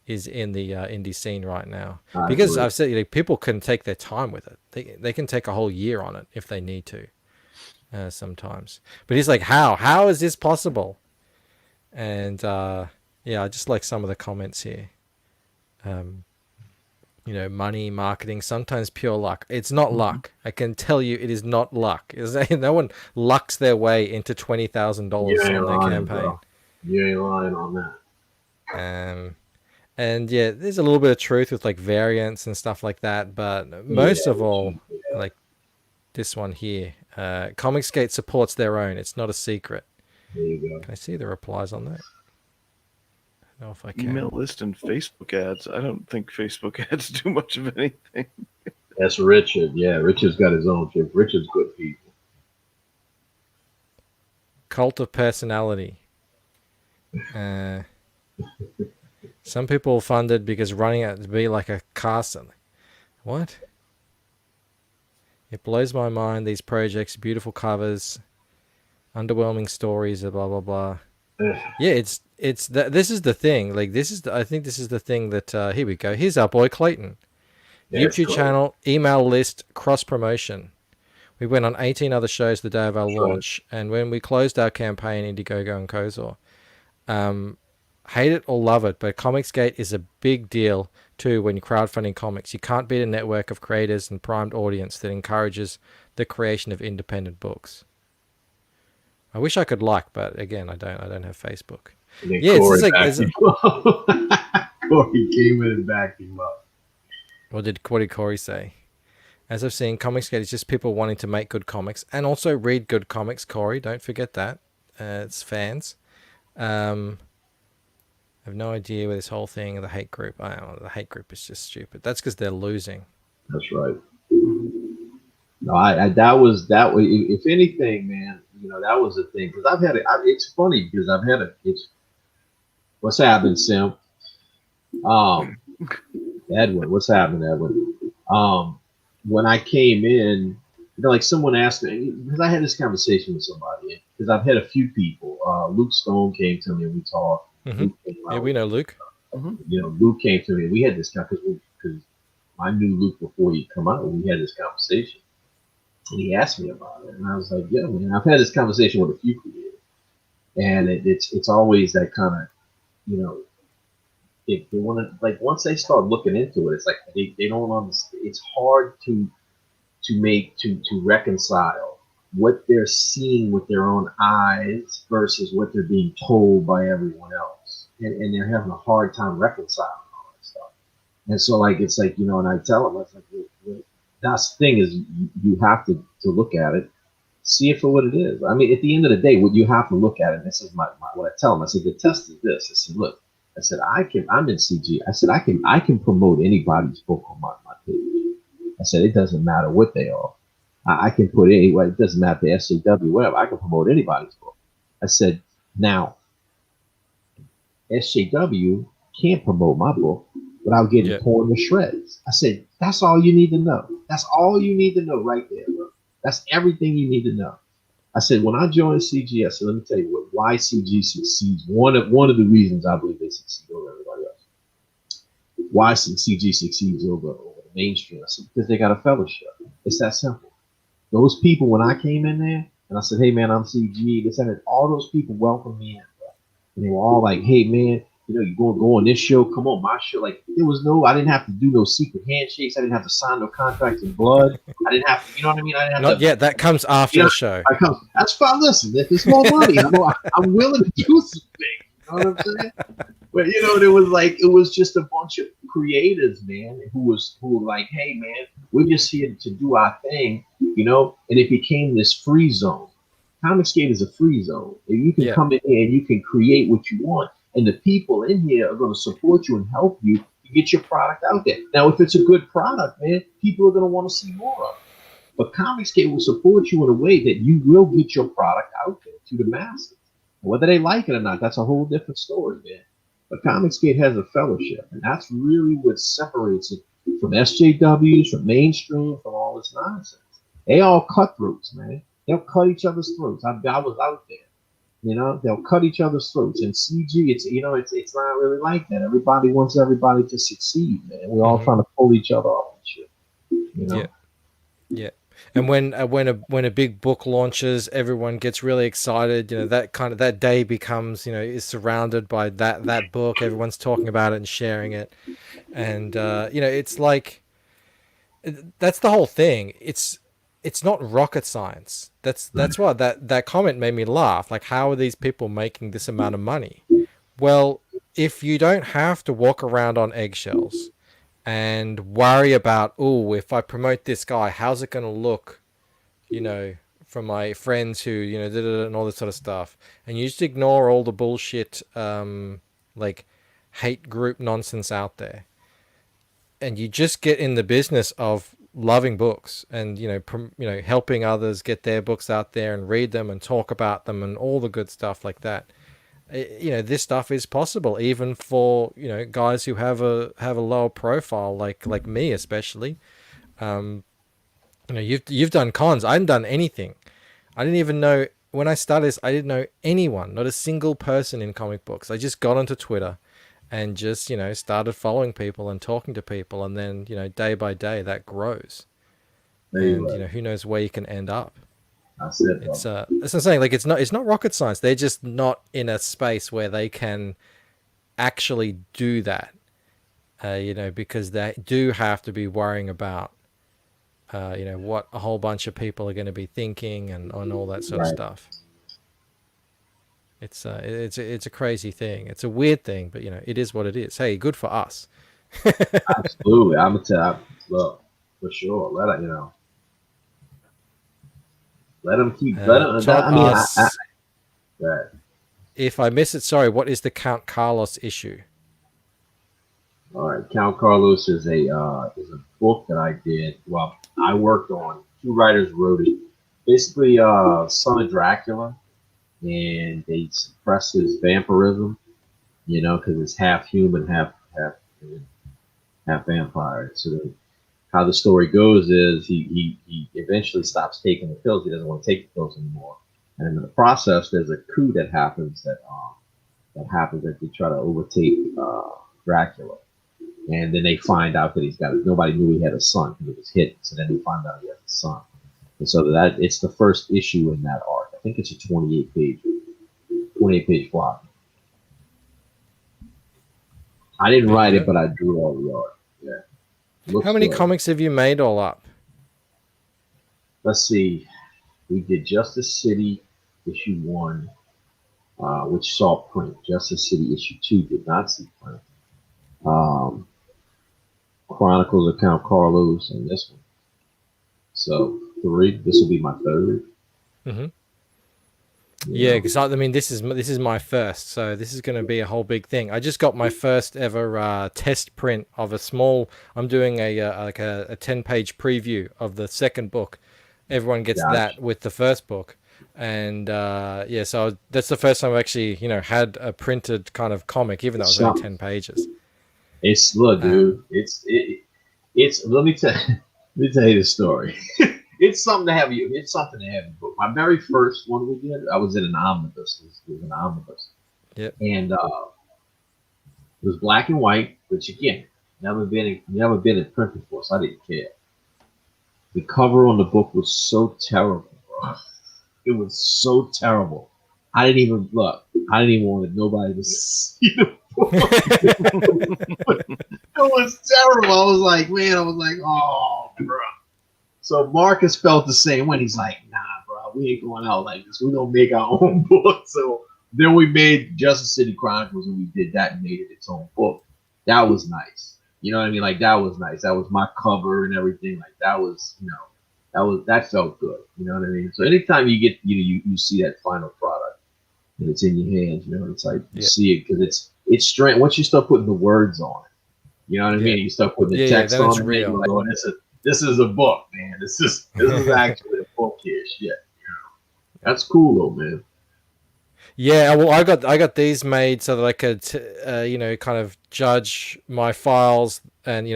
in the indie scene right now. Because I've said, people can take their time with it. They can take a whole year on it if they need to, sometimes. But he's like, how is this possible? And I just like some of the comments here. Money, marketing, sometimes pure luck. It's not luck. I can tell you it is not luck. No one lucks their way into $20,000 on their campaign. Bro. You ain't lying on that. And yeah, there's a little bit of truth with like variants and stuff like that, but most of all, like this one here, Comicsgate supports their own. It's not a secret. There you go. Can I see the replies on that? I don't know if I can. Email list and Facebook ads. I don't think Facebook ads do much of anything. That's Richard. Yeah, Richard's got his own shit. Richard's good people. Cult of personality. Some people funded because running out to be like a castle. What? It blows my mind. These projects, beautiful covers, underwhelming stories, blah blah blah. Yeah, this is the thing. Like I think this is the thing that here we go. Here's our boy Clayton. Yeah, YouTube channel, email list, cross promotion. We went on 18 other shows the day of our launch, and when we closed our campaign, Indiegogo and Kozor, hate it or love it, but Comicsgate is a big deal too when you're crowdfunding comics. You can't beat a network of creators and primed audience that encourages the creation of independent books. I wish I could but again, I don't have Facebook. Yeah, Corey came in and backed him up. What did Corey say? As I've seen, Comicsgate is just people wanting to make good comics and also read good comics, Corey. Don't forget that. It's fans. I have no idea where this whole thing of the hate group. The hate group is just stupid. That's because they're losing. That's right. No, that was. If anything, man, that was the thing. Because I've had it. It's funny because I've had it. What's happened, Sim? Edwin, what's happening, Edwin? When I came in, like someone asked me, because I had this conversation with somebody, because I've had a few people. Luke Stone came to me and we talked. Yeah, we know Luke. Luke came to me. We had this conversation because I knew Luke before he'd come out. We had this conversation, and he asked me about it, and I was like, "Yeah, man, I've had this conversation with a few creators, and it's always that kind of, if they want to, like, once they start looking into it, it's like they don't understand. It's hard to reconcile what they're seeing with their own eyes versus what they're being told by everyone else, and they're having a hard time reconciling all that stuff. And so, like, it's like, and I tell them, it's like, that's the thing is, you have to look at it, see it for what it is. I mean, at the end of the day, what you have to look at it. And this is my what I tell them. I said, the test is this. I said, look. I said, I'm in CG. I said, I can promote anybody's book on my page. I said, it doesn't matter what they are. I can put anyway. It doesn't matter the SJW, whatever. I can promote anybody's book. I said, now, SJW can't promote my book without getting torn to shreds. I said, that's all you need to know. That's all you need to know right there, bro. That's everything you need to know. I said, when I joined CG, I said, let me tell you why CG succeeds. One of the reasons I believe they succeed over everybody else. Why CG succeeds over the mainstream? I said, because they got a fellowship. It's that simple. Those people, when I came in there and I said, hey, man, I'm CG, this and that, all those people welcomed me in. Bro. And they were all like, hey, man, you go on this show, come on my show. Like, I didn't have to do no secret handshakes. I didn't have to sign no contracts in blood. I didn't have to, you know what I mean? I didn't have Not to. yet. That comes after the show. That's fine. Listen, if it's more money, I'm willing to do some things. You know what I'm saying? But it was just a bunch of creators, man, who were like, hey, man, we're just here to do our thing, and it became this free zone. Comicsgate is a free zone. And you can come in here and you can create what you want. And the people in here are going to support you and help you to get your product out there. Now, if it's a good product, man, people are going to want to see more of it. But Comicsgate will support you in a way that you will get your product out there to the masses. Whether they like it or not, that's a whole different story, man. But Comicsgate has a fellowship, and that's really what separates it from SJWs, from mainstream, from all this nonsense. They all cutthroats, man. They'll cut each other's throats. I was out there. They'll cut each other's throats. And CG, it's not really like that. Everybody wants everybody to succeed, man. We're all trying to pull each other off and shit. Yeah. And when a big book launches, everyone gets really excited. That day becomes, is surrounded by that book. Everyone's talking about it and sharing it. And it's like, that's the whole thing. It's not rocket science. That's why that comment made me laugh. Like, how are these people making this amount of money? Well, if you don't have to walk around on eggshells and worry about, if I promote this guy, how's it going to look, from my friends who, and all this sort of stuff. And you just ignore all the bullshit, like hate group nonsense out there. And you just get in the business of loving books and, helping others get their books out there and read them and talk about them and all the good stuff like that. This stuff is possible even for, guys who have a lower profile, like me, especially. You've done cons. I hadn't done anything. I didn't even know when I started this, I didn't know anyone, not a single person in comic books. I just got onto Twitter and just, started following people and talking to people. And then, day by day that grows. And, who knows where you can end up. That's it. It's that's what I'm saying. Like, it's not rocket science. They're just not in a space where they can actually do that. Because they do have to be worrying about, what a whole bunch of people are going to be thinking and all that sort of stuff. It's a crazy thing. It's a weird thing, but it is what it is. Hey, good for us. Absolutely, I'm gonna tell. Look, for sure. Let them keep. If I miss it, sorry. What is the Count Carlos issue? All right, Count Carlos is a book that I did. Well, I worked on. Two writers wrote it. Basically, son of Dracula, and they suppress his vampirism. Because it's half human, half half vampire. So how the story goes is he eventually stops taking the pills. He doesn't want to take the pills anymore. And in the process, there's a coup that happens that they try to overtake Dracula. And then they find out that nobody knew he had a son because it was hidden. So then they find out he has a son. And so it's the first issue in that arc. I think it's a 28-page plot. I didn't write it, but I drew all the art. Yeah. How many comics have you made all up? Let's see. We did Justice City issue 1, which saw print. Justice City issue 2 did not see print. Chronicles of Count Carlos and this one. So 3. This will be my 3rd. Mm-hmm. Yeah, because I mean, this is my first, so this is going to be a whole big thing. I just got my first ever test print of a small. I'm doing a 10-page preview of the second book. Everyone gets that with the first book, and so that's the first time I've actually had a printed kind of comic, even though it was only 10 pages. It's dude. It's let me tell you the story. It's something to have you. It's something to have you. But my very first one we did, I was in an omnibus. It was an omnibus. Yep. And it was black and white, which again, never been in print before, so I didn't care. The cover on the book was so terrible, bro. It was so terrible. I didn't even look. I didn't even want nobody to see the book. It was terrible. I was like, oh, bro. So Marcus felt the same way. He's like, nah, bro, we ain't going out like this. We're going to make our own book. So then we made Justice City Chronicles, and we did that and made it its own book. That was nice. You know what I mean? Like, that was nice. That was my cover and everything. Like, that was, that felt good. You know what I mean? So anytime you get, you see that final product and it's in your hands, it's like you see it because it's strange. Once you start putting the words on it, you know what I mean? You start putting the text on it. Real. Like, oh, this is a book, man. This is actually a book here. Shit. That's cool though, man. Yeah, well, I got these made so that I could, kind of judge my files and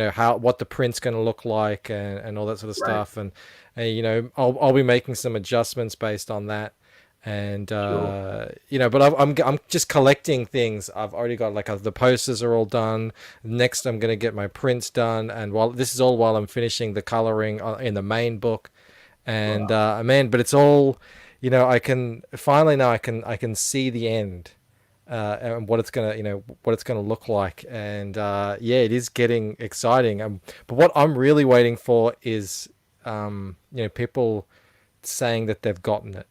what the print's going to look like and all that sort of stuff, and I'll be making some adjustments based on that, and but I'm just collecting things. I've already got the posters are all done. Next, I'm going to get my prints done, and this is all while I'm finishing the coloring in the main book, and but it's all. I can finally now I can see the end, and what it's gonna look like, and it is getting exciting. But what I'm really waiting for is people saying that they've gotten it,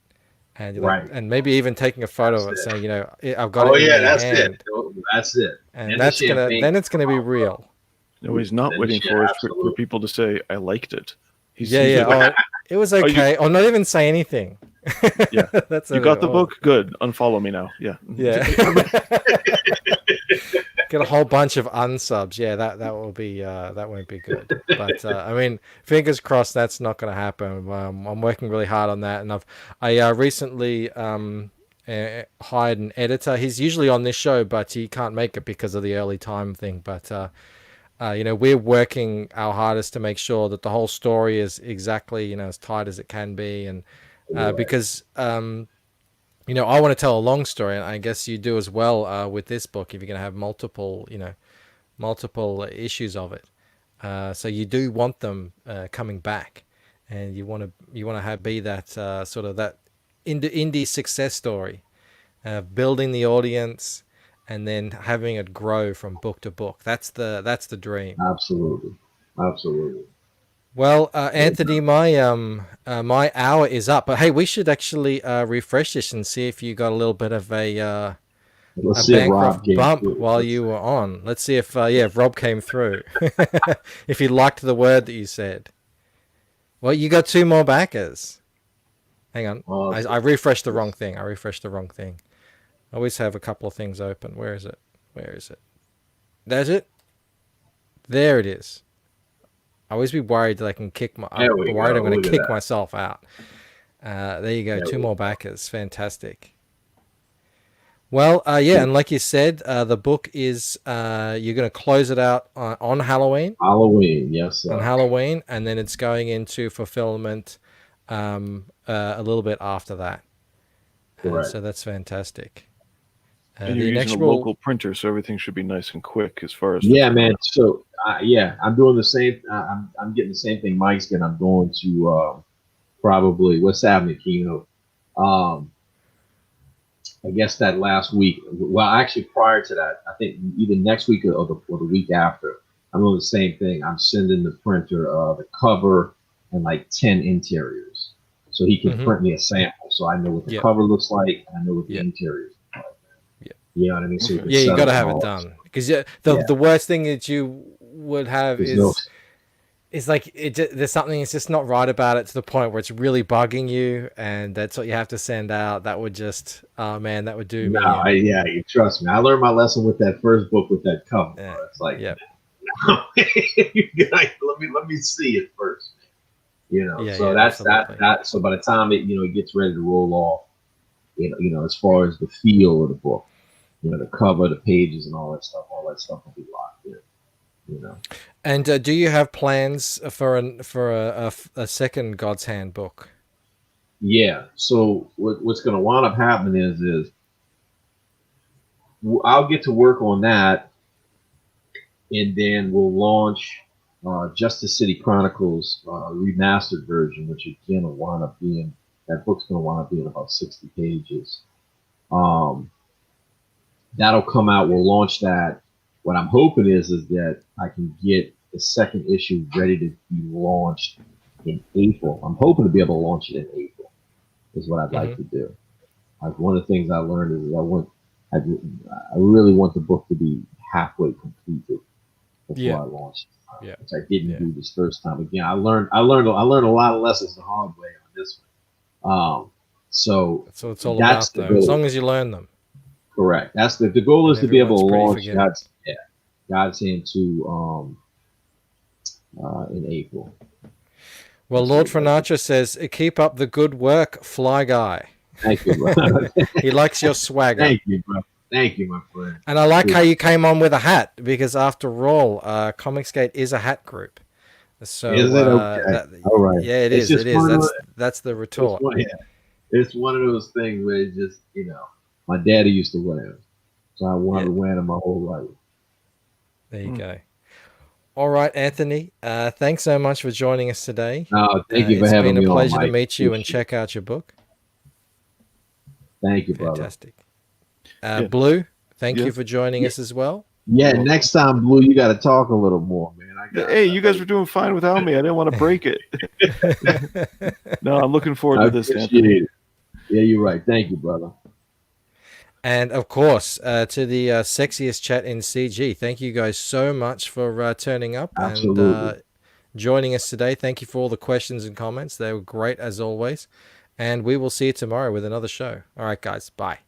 and and maybe even taking a photo of it, saying I've got it. Oh yeah, that's it. That's it. And that's it's gonna be real. No, he's not waiting for people to say I liked it. It was okay. Or not even say anything. Yeah, that's you got the book. Good. Unfollow me now. Yeah. Get a whole bunch of unsubs. Yeah, that will be that won't be good. But I mean, fingers crossed that's not going to happen. I'm working really hard on that, and I recently hired an editor. He's usually on this show, but he can't make it because of the early time thing. But we're working our hardest to make sure that the whole story is exactly as tight as it can be, and because I want to tell a long story, and I guess you do as well with this book if you're going to have multiple issues of it. So you do want them coming back, and you want to be that sort of that indie success story, building the audience, and then having it grow from book to book. That's the dream. Absolutely. Well, Anthony, my hour is up. But hey, we should actually refresh this and see if you got a little bit of a Bancroft bump while you were on. Let's see if Rob came through. If he liked the word that you said. Well, you got 2 more backers. Hang on, I refreshed the wrong thing. I always have a couple of things open. Where is it? There's it. There it is. I always be worried that I can I'm going to kick myself out. There you go. 2 more backers. Fantastic. Well, yeah, and like you said, the book is you're going to close it out on Halloween. Halloween, yes, sir. On Halloween, and then it's going into fulfillment a little bit after that. Correct. So that's fantastic. And you're using a local printer, so everything should be nice and quick as far as. Yeah, man. So yeah, I'm doing the same. I'm getting the same thing Mike's getting. I'm going to probably what's happening, Keno. I guess that last week. Well, actually, prior to that, I think either next week or the week after, I'm doing the same thing. I'm sending the printer the cover and like 10 interiors, so he can print me a sample, so I know what the cover looks like, and I know what the interiors look like. You know what I mean? So you got to have it done, because the worst thing that you would have is like there's something that's just not right about it, to the point where it's really bugging you, and that's what you have to send out. That would just, oh man, that would do me. You trust me. I learned my lesson with that first book with that cover. It's like, let me see it first. You know, so that's absolutely. that. So by the time it gets ready to roll off, as far as the feel of the book, the cover, the pages, and all that stuff will be locked in. And do you have plans for a second God's Hand book? Yeah. So what's going to wind up happening is I'll get to work on that, and then we'll launch Justice City Chronicles remastered version, which again will wind up being, that book's going to wind up being about 60 pages. That'll come out. We'll launch that. What I'm hoping is that I can get the second issue ready to be launched in April. I'm hoping to be able to launch it in April, is what I'd like to do. Like, one of the things I learned is I really want the book to be halfway completed before I launch it, which I didn't do this first time. Again, I learned a lot of lessons the hard way on this one. So it's all about, though, as long as you learn them. Correct. That's the goal, is to be able to launch God's Hand 2 in April. Well, Lord Fernatra says, keep up the good work, Fly Guy. Thank you, bro. He likes your swagger. Thank you, bro. Thank you, my friend. And I like how you came on with a hat, because after all, Comicsgate is a hat group. So is it okay? All right. Yeah, it is. It is. That's the retort. It's one of those things where it's just, my daddy used to wear them, so I wanted to wear them my whole life. There you go. All right, Anthony. Thanks so much for joining us today. Thank you for having me on. It's been a pleasure to meet you and check out your book. Thank you, brother. Fantastic. Blue, thank you for joining us as well. Yeah, next time, Blue, you got to talk a little more, man. Hey, you guys were doing fine without me. I didn't want to break it. No, I'm looking forward to this, Anthony. Yeah, you're right. Thank you, brother. And of course, to the sexiest chat in CG, thank you guys so much for turning up and joining us today. Thank you for all the questions and comments. They were great as always. And we will see you tomorrow with another show. All right, guys. Bye.